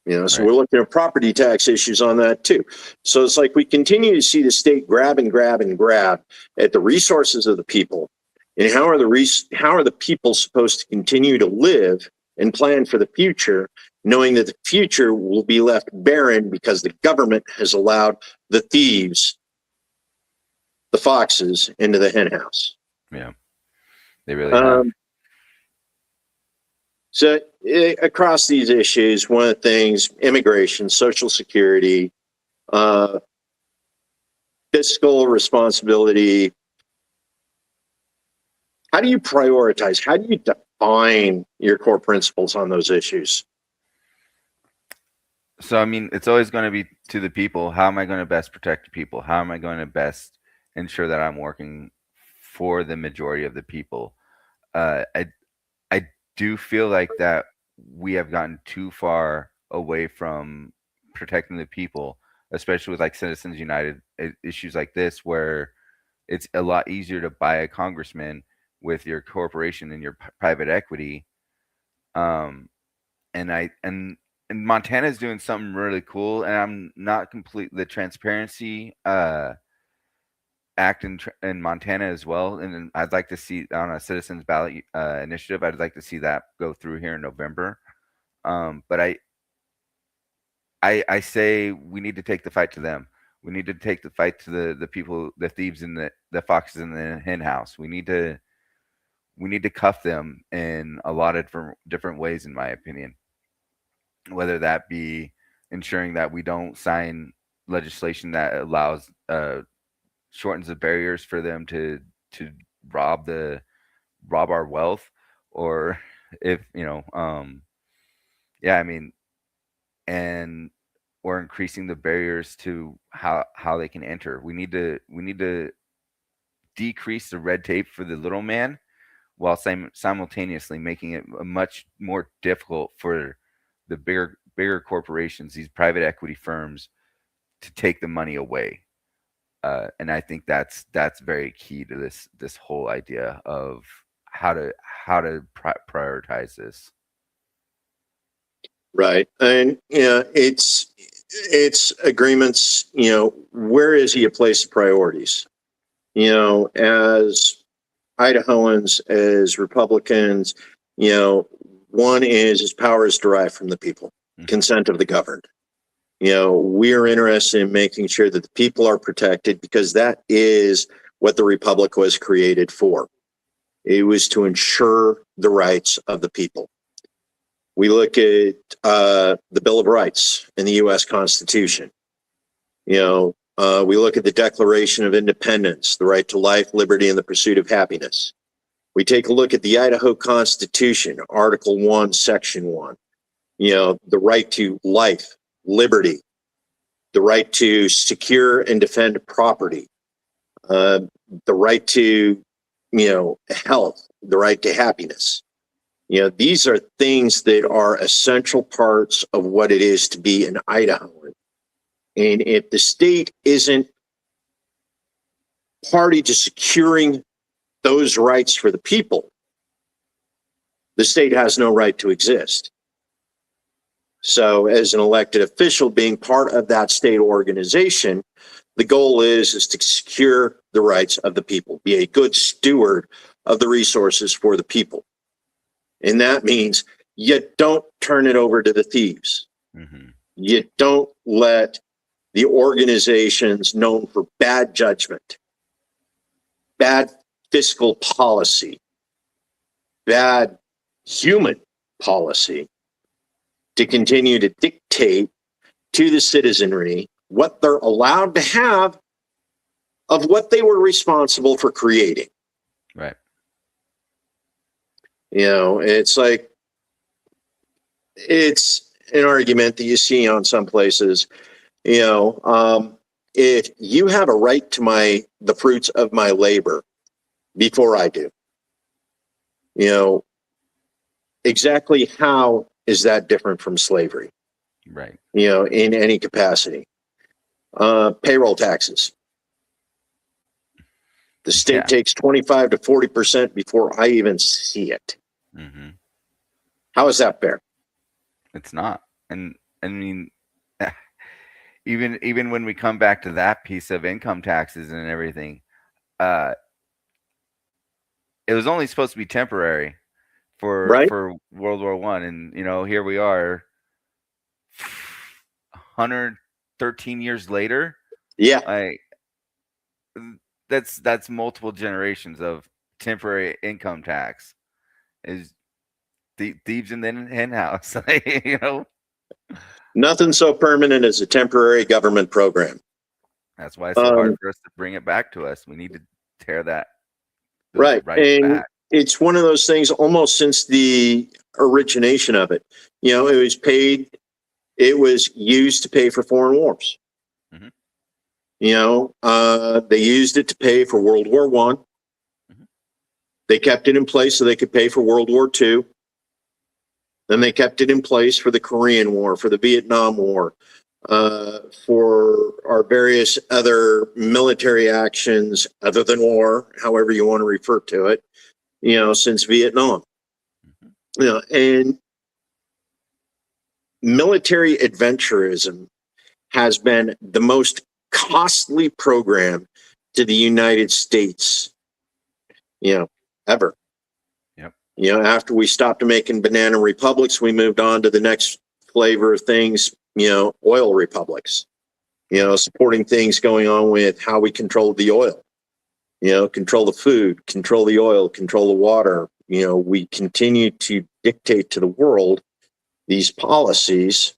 You know, so we're looking at property tax issues on that too. So it's like we continue to see the state grab and grab and grab at the resources of the people. And how are the people supposed to continue to live and plan for the future, knowing that the future will be left barren because the government has allowed the thieves, the foxes, into the hen house? Yeah, they really have. So across these issues, one of the things, immigration, Social Security, fiscal responsibility, how do you prioritize? How do you define your core principles on those issues? So, I mean, it's always going to be to the people. How am I going to best protect the people? How am I going to best ensure that I'm working for the majority of the people? I do feel like that we have gotten too far away from protecting the people, especially with like Citizens United issues like this, where it's a lot easier to buy a congressman with your corporation and your private equity. And Montana is doing something really cool, and I'm not the transparency act in Montana as well, and I'd like to see on a citizens ballot initiative. I'd like to see that go through here in November. But I say we need to take the fight to them. We need to take the fight to the people, the thieves in the foxes in the hen house. We need to cuff them in a lot of different ways, in my opinion. Whether that be ensuring that we don't sign legislation that allows shortens the barriers for them to rob our wealth, or if I mean, and or increasing the barriers to how they can enter. We need to decrease the red tape for the little man, while simultaneously making it much more difficult for the bigger corporations, these private equity firms, to take the money away. And I think that's very key to this whole idea of how to prioritize this. Right. And it's agreements, where is he a place of priorities? As Idahoans, as Republicans, One is his power is derived from the people, consent of the governed. We are interested in making sure that the people are protected because that is what the republic was created for. It was to ensure the rights of the people. We look at the Bill of Rights in the U.S. Constitution. We look at the Declaration of Independence, the right to life, liberty, and the pursuit of happiness. We take a look at the Idaho Constitution, Article 1, Section 1. The right to life, liberty, the right to secure and defend property, the right to, health, the right to happiness. These are things that are essential parts of what it is to be an Idahoan. And if the state isn't party to securing those rights for the people, the state has no right to exist. So as an elected official being part of that state organization, the goal is to secure the rights of the people, be a good steward of the resources for the people. And that means you don't turn it over to the thieves. Mm-hmm. You don't let the organizations known for bad judgment, bad fiscal policy, bad human policy to continue to dictate to the citizenry what they're allowed to have of what they were responsible for creating. Right. It's like, it's an argument that you see on some places, if you have a right to the fruits of my labor before I do, exactly how is that different from slavery? Right. In any capacity. Payroll taxes. The state takes 25 to 40% before I even see it. Mm-hmm. How is that fair? It's not. And I mean, even when we come back to that piece of income taxes and everything, it was only supposed to be temporary for World War I, and here we are, 113 years later. Yeah, that's multiple generations of temporary income tax. Is the thieves in the hen house, Nothing so permanent as a temporary government program. That's why it's so hard for us to bring it back to us. We need to tear that right and back. It's one of those things almost since the origination of it. It was used to pay for foreign wars. Mm-hmm. They used it to pay for World War I. Mm-hmm. They kept it in place so they could pay for World War II. Then they kept it in place for the Korean War, for the Vietnam War, for our various other military actions other than war, however you want to refer to it, since Vietnam. Mm-hmm. And military adventurism has been the most costly program to the United States, ever. Yep. After we stopped making banana republics, we moved on to the next flavor of things, oil republics, supporting things going on with how we control the oil, control the food, control the oil, control the water. We continue to dictate to the world these policies.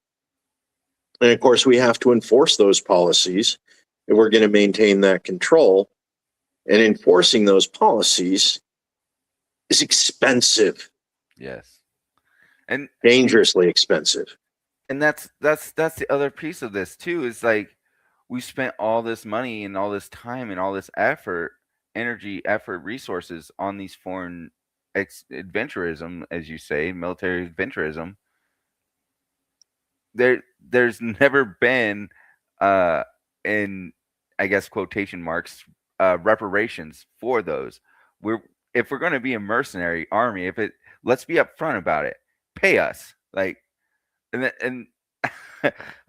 And of course, we have to enforce those policies if we're going to maintain that control. And enforcing those policies is expensive. Yes. And dangerously expensive. And that's the other piece of this too, is like we spent all this money and all this time and all this effort, resources on these foreign adventurism, as you say, military adventurism. There's never been in, I guess, quotation marks, reparations for those. If we're going to be a mercenary army, let's be upfront about it. Pay us, and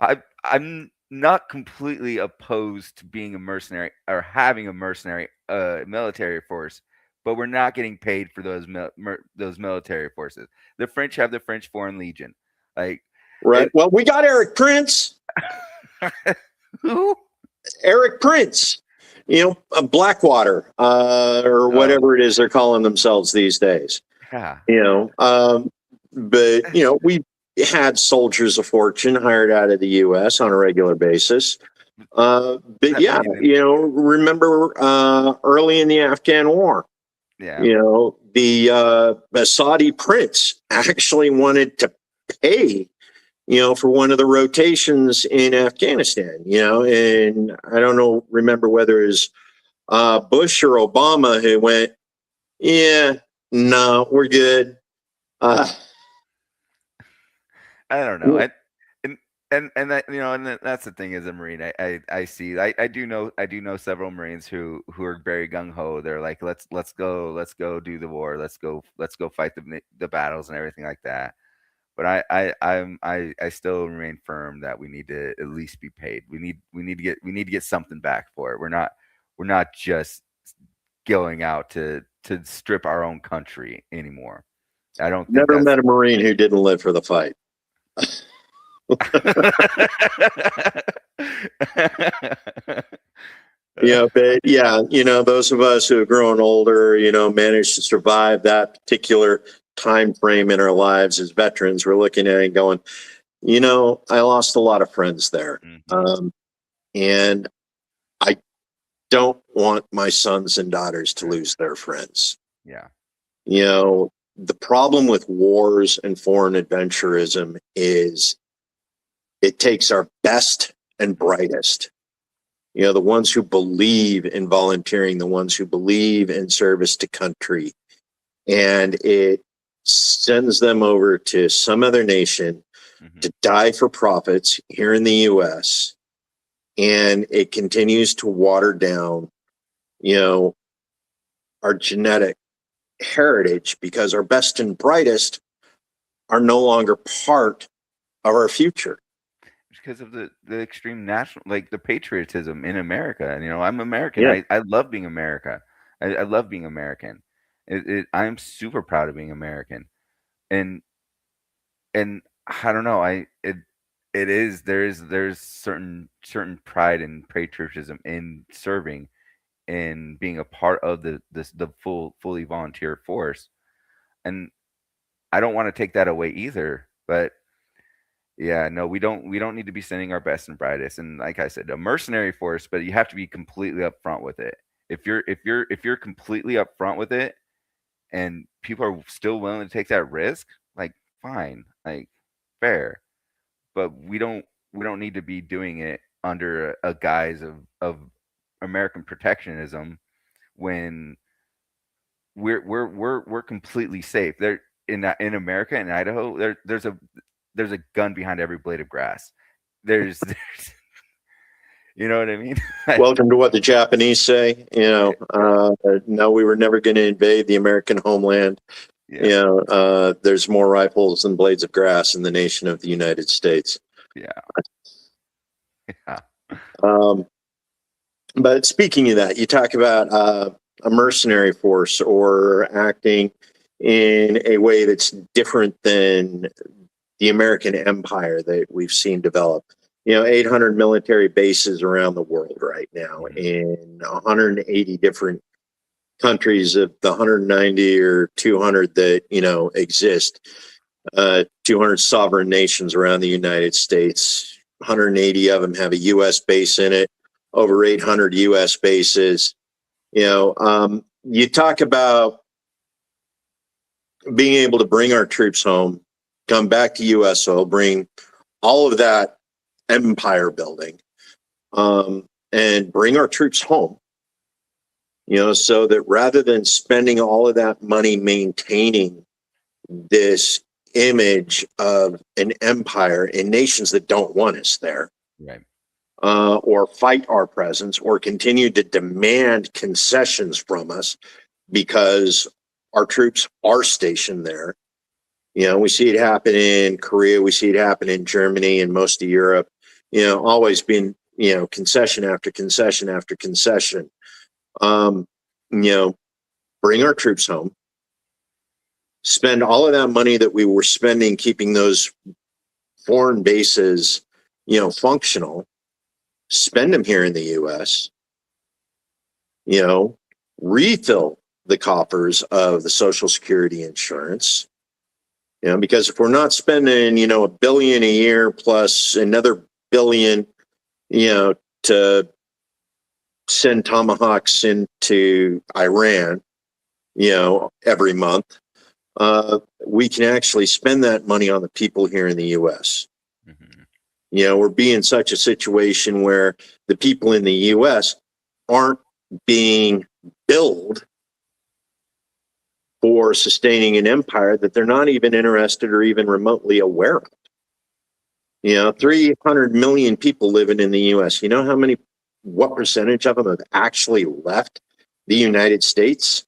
I'm not completely opposed to being a mercenary or having a mercenary military force, but we're not getting paid for those military forces. The French have the French Foreign Legion, like Right. Well, we got Eric Prince. Who? Eric Prince. Blackwater, or whatever it is they're calling themselves these days. Yeah. But we had soldiers of fortune hired out of the U.S. on a regular basis. But yeah, remember early in the Afghan war, the Saudi prince actually wanted to pay, for one of the rotations in Afghanistan, and I don't remember whether it was Bush or Obama who went, yeah, no, we're good. I don't know. And that, and that's the thing as a Marine. I do know several Marines who are very gung ho. They're like, let's go do the war. Let's go fight the battles and everything like that. But I still remain firm that we need to at least be paid. We need to get something back for it. We're not just going out to strip our own country anymore. I don't think never met a Marine who didn't live for the fight. But those of us who have grown older, managed to survive that particular time frame in our lives as veterans, we're looking at it and going, I lost a lot of friends there. Mm-hmm. And I don't want my sons and daughters to lose their friends. Yeah. The problem with wars and foreign adventurism is it takes our best and brightest, the ones who believe in volunteering, the ones who believe in service to country, and it sends them over to some other nation to die for profits here in the U.S. And it continues to water down, our genetic heritage, because our best and brightest are no longer part of our future. Because of the extreme national, like the patriotism in America. And, I'm American. Yeah. I love being America. I love being American. I'm super proud of being American. And I don't know. There's certain pride and patriotism in serving and being a part of the fully volunteer force. And I don't want to take that away either, but yeah, no, we don't need to be sending our best and brightest. And like I said, a mercenary force, but you have to be completely upfront with it. If you're completely upfront with it and people are still willing to take that risk, like fine, like fair. But we don't need to be doing it under a guise of American protectionism when we're completely safe. There in America, in Idaho, there's a gun behind every blade of grass. There's you know what I mean? Welcome to what the Japanese say. No, we were never going to invade the American homeland. Yeah. There's more rifles than blades of grass in the nation of the United States. Yeah. But speaking of that, you talk about a mercenary force or acting in a way that's different than the American empire that we've seen develop. 800 military bases around the world right now in 180 different countries of the 190 or 200 that, exist. 200 sovereign nations around the United States. 180 of them have a U.S. base in it. Over 800 U.S. bases. You talk about being able to bring our troops home, come back to USO, bring all of that empire building, and bring our troops home. So that rather than spending all of that money maintaining this image of an empire in nations that don't want us there, right, or fight our presence, or continue to demand concessions from us because our troops are stationed there. We see it happen in Korea, we see it happen in Germany and most of Europe. Always been concession after concession after concession. bring our troops home, spend all of that money that we were spending keeping those foreign bases, functional, spend them here in the U.S., refill the coffers of the Social Security insurance, because if we're not spending, $1 billion a year plus another billion, to send Tomahawks into Iran, every month, we can actually spend that money on the people here in the U.S. Mm-hmm. We're being such a situation where the people in the U.S. aren't being billed for sustaining an empire that they're not even interested or even remotely aware of. 300 million people living in the U.S. You know what percentage of them have actually left the United States?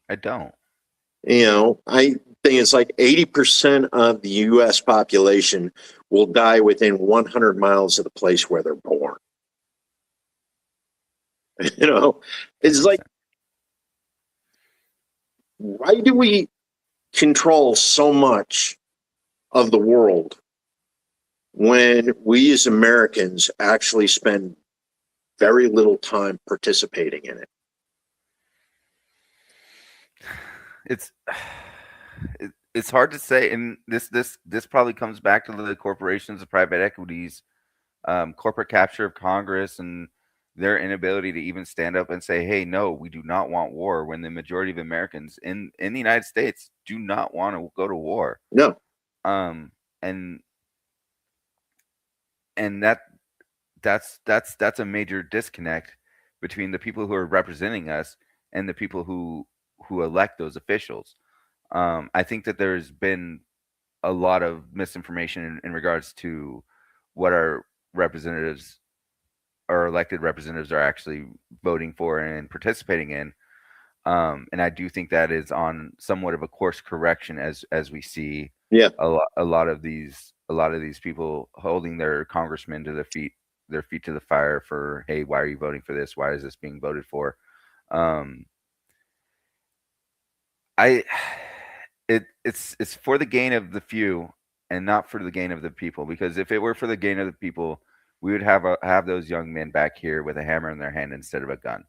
I don't. I think it's like 80% of the U.S. population will die within 100 miles of the place where they're born. It's like, why do we control so much of the world when we as Americans actually spend very little time participating in it? It's hard to say, and this probably comes back to the corporations, the private equities, corporate capture of Congress, and their inability to even stand up and say, "Hey, no, we do not want war." When the majority of Americans in the United States do not want to go to war. No. And that's a major disconnect between the people who are representing us and the people who elect those officials. I think that there's been a lot of misinformation in regards to what our representatives, our elected representatives, are actually voting for and participating in. And I do think that is on somewhat of a course correction as we see a lot of these people holding their congressmen to their feet to the fire for, hey, why are you voting for this? Why is this being voted for? It's for the gain of the few and not for the gain of the people, because if it were for the gain of the people, we would have those young men back here with a hammer in their hand instead of a gun.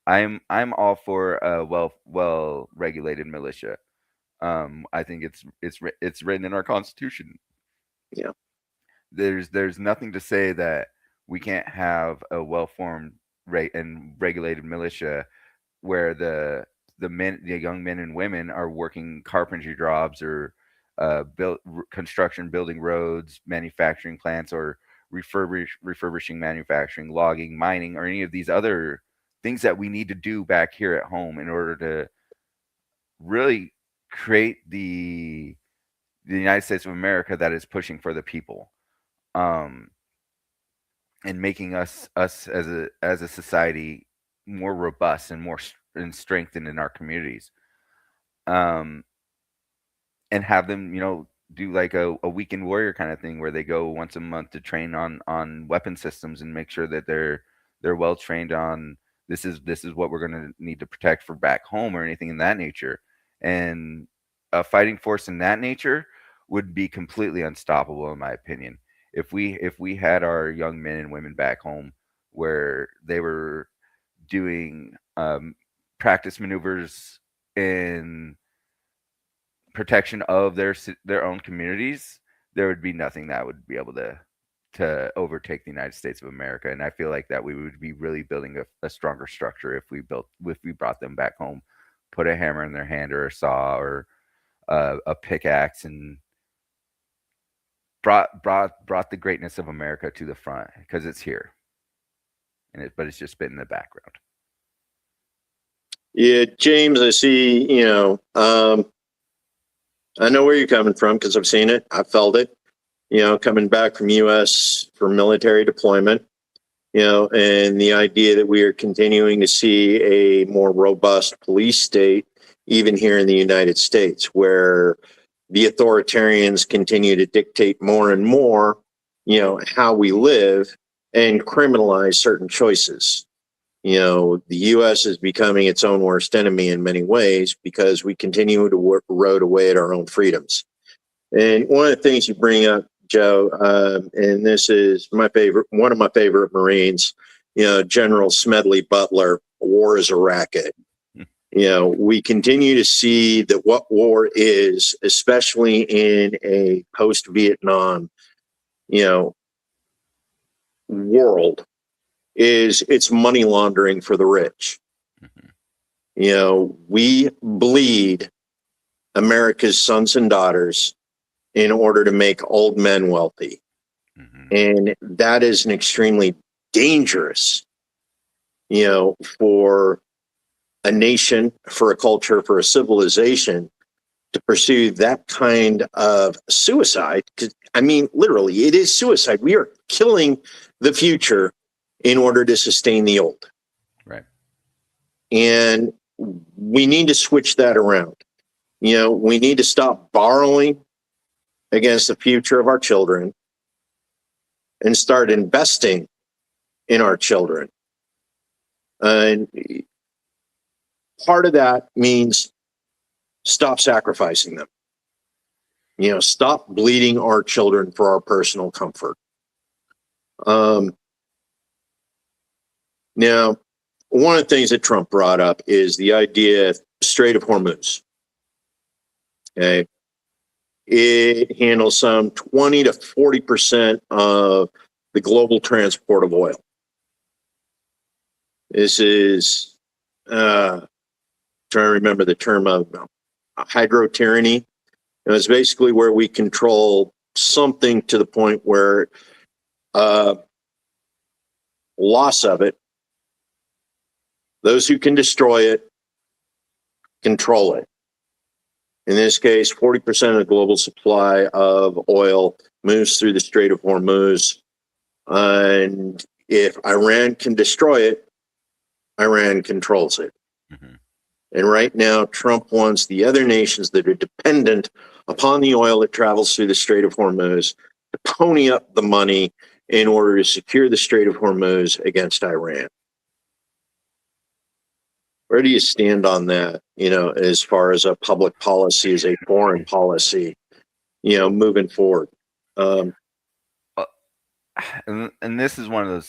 I'm all for a well regulated militia. I think it's written in our Constitution. Yeah. There's nothing to say that we can't have a well formed and regulated militia where the young men and women are working carpentry jobs or construction, building roads, manufacturing plants, or refurbishing manufacturing, logging, mining, or any of these other things that we need to do back here at home in order to really create the United States of America that is pushing for the people, and making us as a society more robust and more strengthened in our communities, and have them do like a weekend warrior kind of thing where they go once a month to train on weapon systems and make sure that they're well trained on this is what we're going to need to protect for back home or anything in that nature. And a fighting force in that nature would be completely unstoppable, in my opinion. If we had our young men and women back home where they were doing practice maneuvers in protection of their own communities, there would be nothing that would be able to overtake the United States of America. And I feel like that we would be really building a stronger structure if we brought them back home, put a hammer in their hand or a saw or a pickaxe, and brought the greatness of America to the front, because it's here, but it's just been in the background. Yeah, James, I see. I know where you're coming from because I've seen it. I felt it. Coming back from U.S. for military deployment. And the idea that we are continuing to see a more robust police state, even here in the United States, where the authoritarians continue to dictate more and more, how we live and criminalize certain choices. The U.S. is becoming its own worst enemy in many ways because we continue to erode away at our own freedoms. And one of the things you bring up, Joe, and this is one of my favorite Marines, General Smedley Butler, war is a racket. We continue to see that what war is, especially in a post-Vietnam, world, is it's money laundering for the rich. We bleed America's sons and daughters in order to make old men wealthy. And that is an extremely dangerous, for a nation, for a culture, for a civilization to pursue that kind of suicide. I mean, literally, it is suicide. We are killing the future in order to sustain the old. Right. And we need to switch that around. We need to stop borrowing against the future of our children and start investing in our children. And part of that means stop sacrificing them. Stop bleeding our children for our personal comfort. Now, one of the things that Trump brought up is the idea of Strait of Hormuz. Okay. It handles some 20 to 40% of the global transport of oil. This is, trying to remember the term of hydro tyranny. It's basically where we control something to the point where loss of it, those who can destroy it, control it. In this case, 40% of the global supply of oil moves through the Strait of Hormuz. And if Iran can destroy it, Iran controls it. And right now, Trump wants the other nations that are dependent upon the oil that travels through the Strait of Hormuz to pony up the money in order to secure the Strait of Hormuz against Iran. Where do you stand on that, as far as a public policy, as a foreign policy, moving forward? And this is one of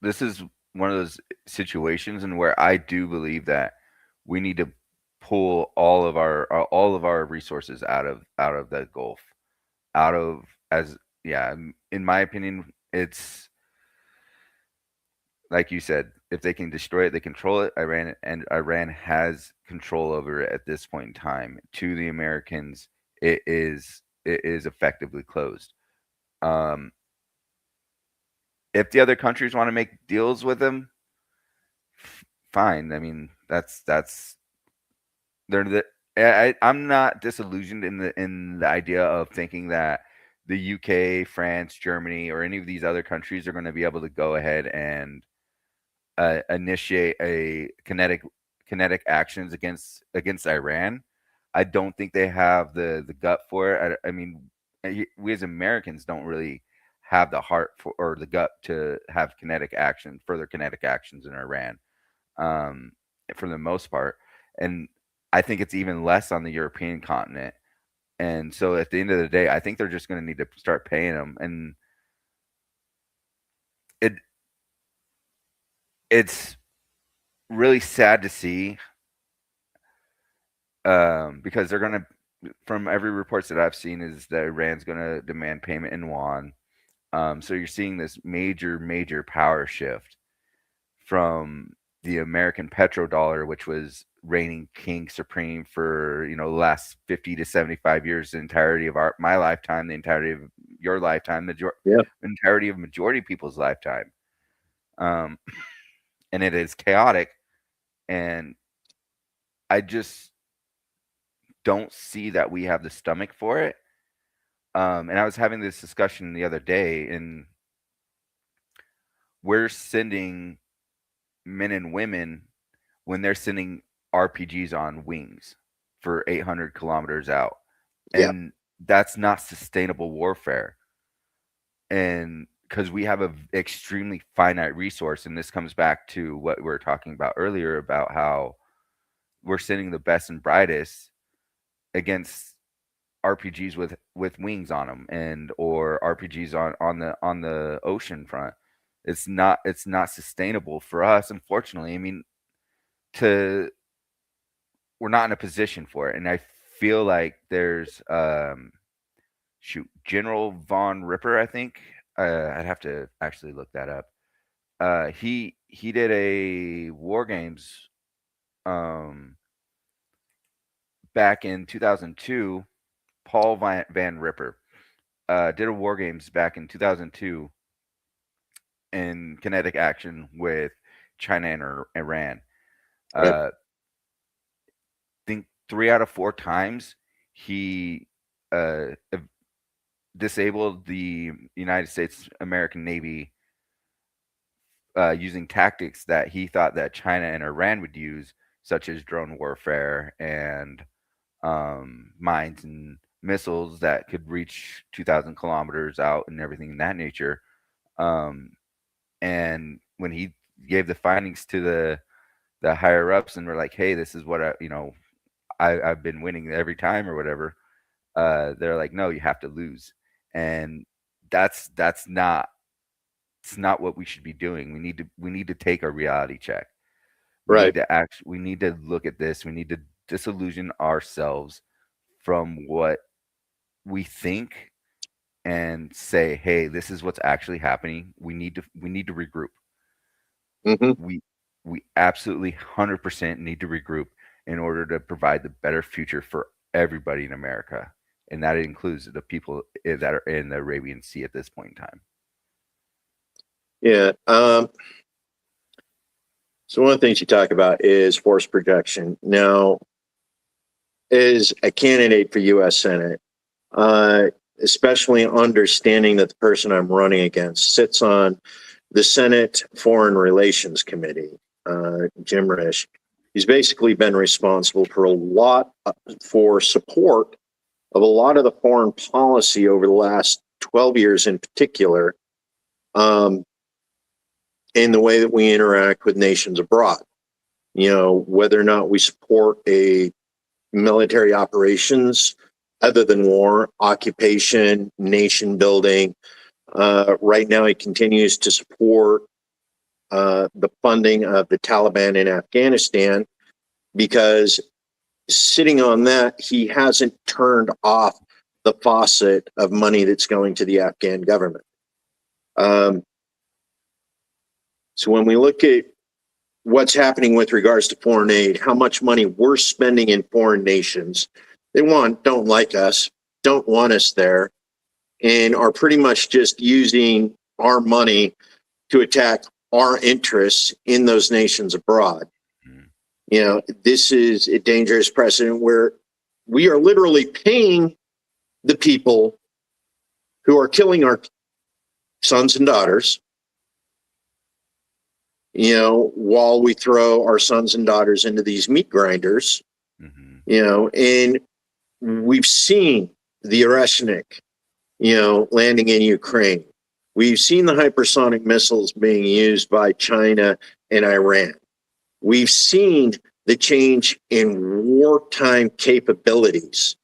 those situations in where I do believe that we need to pull all of our resources out of the Gulf, in my opinion, it's like you said, if they can destroy it, they control it. Iran has control over it at this point in time. To the Americans, it is effectively closed. If the other countries want to make deals with them, fine. I mean, I'm not disillusioned in the idea of thinking that the UK, France, Germany, or any of these other countries are going to be able to go ahead and initiate a kinetic actions against Iran. I don't think they have the gut for it. I mean, we as Americans don't really have the heart or the gut to have further kinetic actions in Iran, for the most part. And I think it's even less on the European continent. And so at the end of the day, I think they're just going to need to start paying them. And it's really sad to see, because they're going to, from every reports that I've seen, is that Iran's going to demand payment in yuan. So you're seeing this major power shift from the American petrodollar, which was reigning king supreme for the last 50 to 75 years, the entirety of my lifetime, the entirety of your lifetime, the entirety of majority of people's lifetime. And it is chaotic, and I just don't see that we have the stomach for it. And I was having this discussion the other day, and we're sending men and women when they're sending RPGs on wings for 800 kilometers out. And that's not sustainable warfare. And because we have a extremely finite resource, and this comes back to what we were talking about earlier about how we're sending the best and brightest against RPGs with wings on them, and or RPGs on the ocean front. It's not sustainable for us, unfortunately. I mean, to we're not in a position for it, and I feel like there's shoot, General Von Ripper, I think. I'd have to actually look that up. He did a war games um back in 2002. Paul Van Ripper did a war games back in 2002 in kinetic action with China and Iran. Right. Think 3 out of 4 times he disabled the United States American Navy using tactics that he thought that China and Iran would use, such as drone warfare and mines and missiles that could reach 2,000 kilometers out and everything in that nature. And when he gave the findings to the higher ups and were like, "Hey, this is what I've been winning every time or whatever," they're like, "No, you have to lose," and that's not it's not what we should be doing. We need to take a reality check. Right. We need to look at this. We need to disillusion ourselves from what we think and say, "Hey, this is what's actually happening. We need to regroup. Mm-hmm. We absolutely 100% need to regroup in order to provide the better future for everybody in America, and that includes the people that are in the Arabian Sea at this point in time." Yeah. So one of the things you talk about is force projection. Now, as a candidate for U.S. Senate, especially understanding that the person I'm running against sits on the Senate Foreign Relations Committee, Jim Risch. He's basically been responsible for support of a lot of the foreign policy over the last 12 years in particular, in the way that we interact with nations abroad. Whether or not we support a military operations other than war, occupation, nation building. Right now, he continues to support the funding of the Taliban in Afghanistan, because sitting on that, he hasn't turned off the faucet of money that's going to the Afghan government. So when we look at what's happening with regards to foreign aid, how much money we're spending in foreign nations, they don't like us, don't want us there, and are pretty much just using our money to attack our interests in those nations abroad. This is a dangerous precedent where we are literally paying the people who are killing our sons and daughters, while we throw our sons and daughters into these meat grinders, and we've seen the Oreshnik, landing in Ukraine. We've seen the hypersonic missiles being used by China and Iran. We've seen the change in wartime capabilities,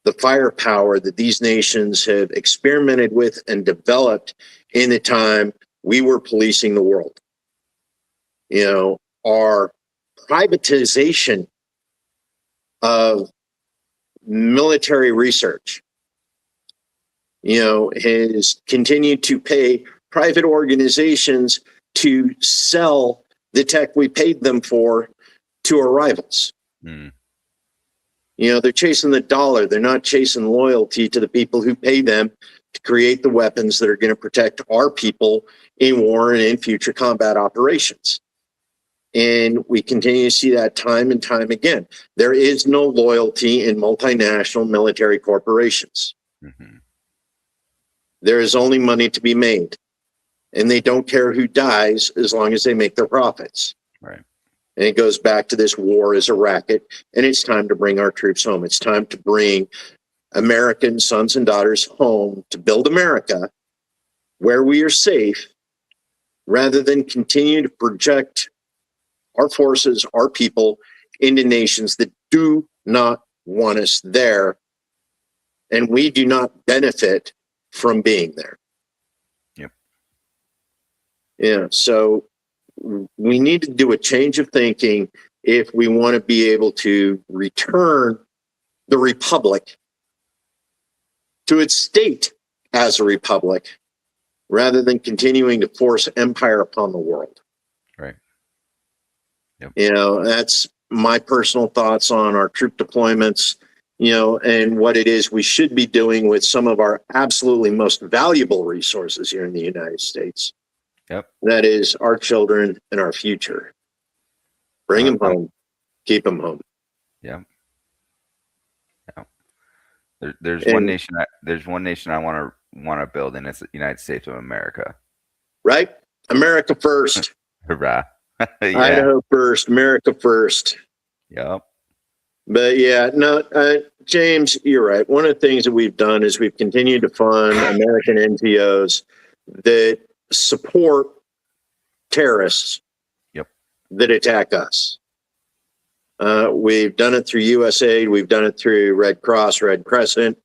the firepower that these nations have experimented with and developed in the time we were policing the world. Our privatization of military research, has continued to pay private organizations to sell the tech we paid them for to our rivals. They're chasing the dollar. They're not chasing loyalty to the people who pay them to create the weapons that are going to protect our people in war and in future combat operations. And we continue to see that time and time again. There is no loyalty in multinational military corporations. There is only money to be made. And they don't care who dies as long as they make their profits. Right. And it goes back to this war is a racket, and it's time to bring our troops home. It's time to bring American sons and daughters home to build America, where we are safe, rather than continue to project our forces, our people into nations that do not want us there, and we do not benefit from being there. Yep. Yeah, so we need to do a change of thinking if we want to be able to return the republic to its state as a republic, rather than continuing to force empire upon the world. Right. Yep. You know, that's my personal thoughts on our troop deployments, you know, and what it is we should be doing with some of our absolutely most valuable resources here in the United States. Yep. That is our children and our future. Bring them home, keep them home. Yeah. There's one nation. There's one nation I want to build, and it's the United States of America. Right, America first. Hurrah! Yeah. Idaho first, America first. Yep. But yeah, no, James, you're right. One of the things that we've done is we've continued to fund American NGOs that support terrorists. Yep. That attack us. We've done it through USAID. We've done it through Red Cross, Red Crescent,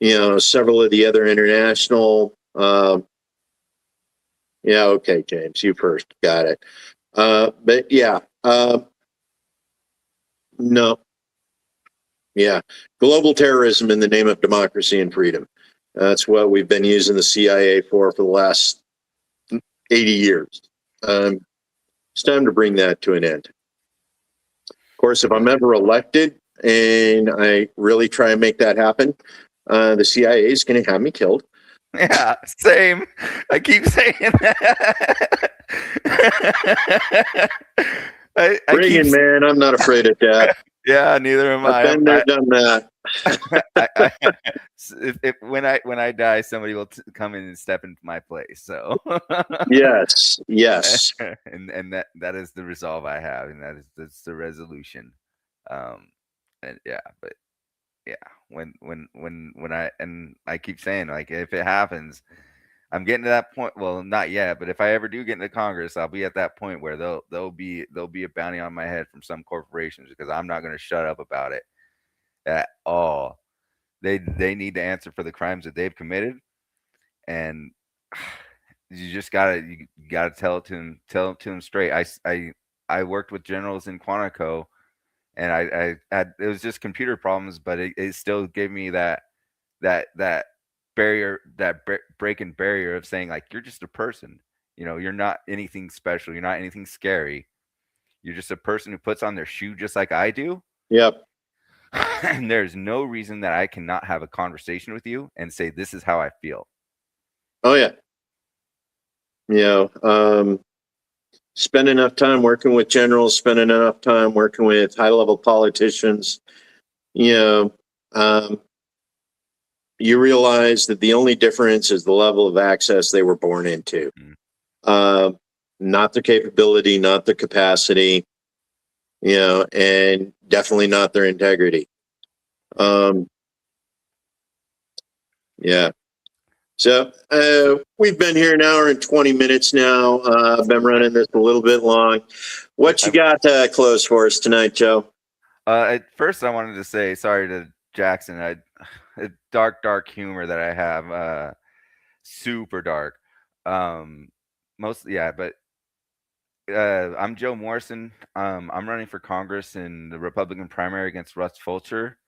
you know, several of the other international. Yeah, okay, James, you first. Got it. But yeah, no. Yeah, global terrorism in the name of democracy and freedom. That's what we've been using the CIA for the last 80 years. It's time to bring that to an end. Of course, if I'm ever elected and I really try and make that happen, the CIA is going to have me killed. Yeah, same. I keep saying that. Bring it, man. I'm not afraid of that. Yeah, neither am I. I've been there, done that. When I die, somebody will come in and step into my place. So yes, and that is the resolve I have, and that's the resolution. And yeah, but yeah, when I keep saying, like, if it happens, I'm getting to that point. Well, not yet, but if I ever do get into Congress, I'll be at that point where there'll be a bounty on my head from some corporations, because I'm not going to shut up about it at all. They need to answer for the crimes that they've committed, and you just gotta tell it to them straight. I worked with generals in Quantico, and I had, it was just computer problems, but it still gave me that barrier, that breaking barrier of saying, like, you're just a person. You know, you're not anything special. You're not anything scary. You're just a person who puts on their shoe just like I do. Yep. And there's no reason that I cannot have a conversation with you and say, this is how I feel. Oh yeah. You know, spend enough time working with generals, spend enough time working with high-level politicians, you know, you realize that the only difference is the level of access they were born into. Not the capability, not the capacity, you know, and definitely not their integrity. Yeah. So we've been here an hour and 20 minutes now. I've been running this a little bit long. What you got close for us tonight, Joe? At first, I wanted to say sorry to Jackson. A dark humor that I have, super dark. Mostly, yeah, but I'm Joe Morrison. I'm running for Congress in the Republican primary against Russ Fulcher.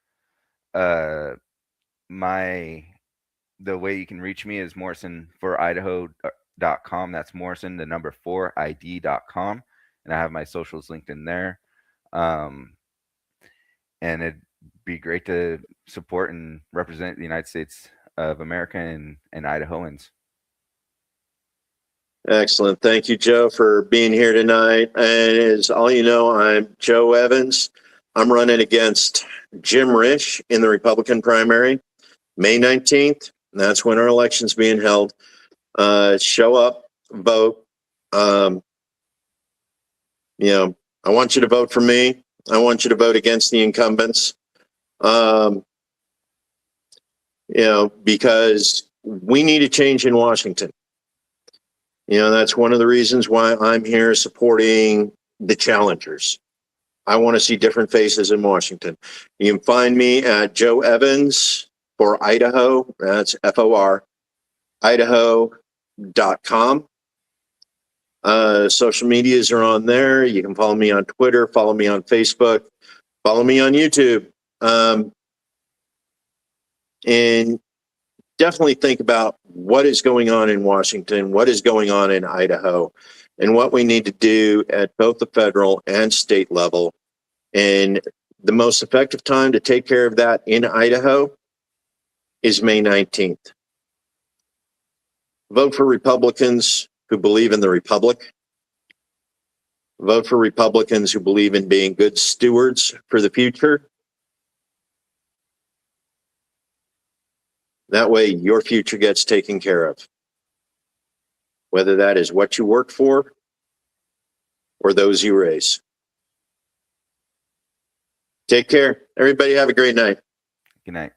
The way you can reach me is morrisonforidaho.com. That's Morrison, the number 4id.com. And I have my socials linked in there. And it'd be great to support and represent the United States of America and Idahoans. Excellent. Thank you, Joe, for being here tonight. And as all you know, I'm Joe Evans. I'm running against Jim Risch in the Republican primary, May 19th. That's when our election's being held. Show up, vote. You know, I want you to vote for me. I want you to vote against the incumbents. You know, because we need a change in Washington. You know, that's one of the reasons why I'm here supporting the challengers. I want to see different faces in Washington. You can find me at Joe Evans for Idaho. That's FOR, Idaho.com. Social medias are on there. You can follow me on Twitter, follow me on Facebook, follow me on YouTube. And definitely think about what is going on in Washington, what is going on in Idaho, and what we need to do at both the federal and state level. And the most effective time to take care of that in Idaho is May 19th. Vote for Republicans who believe in the Republic. Vote for Republicans who believe in being good stewards for the future. That way, your future gets taken care of. Whether that is what you work for or those you raise. Take care. Everybody have a great night. Good night.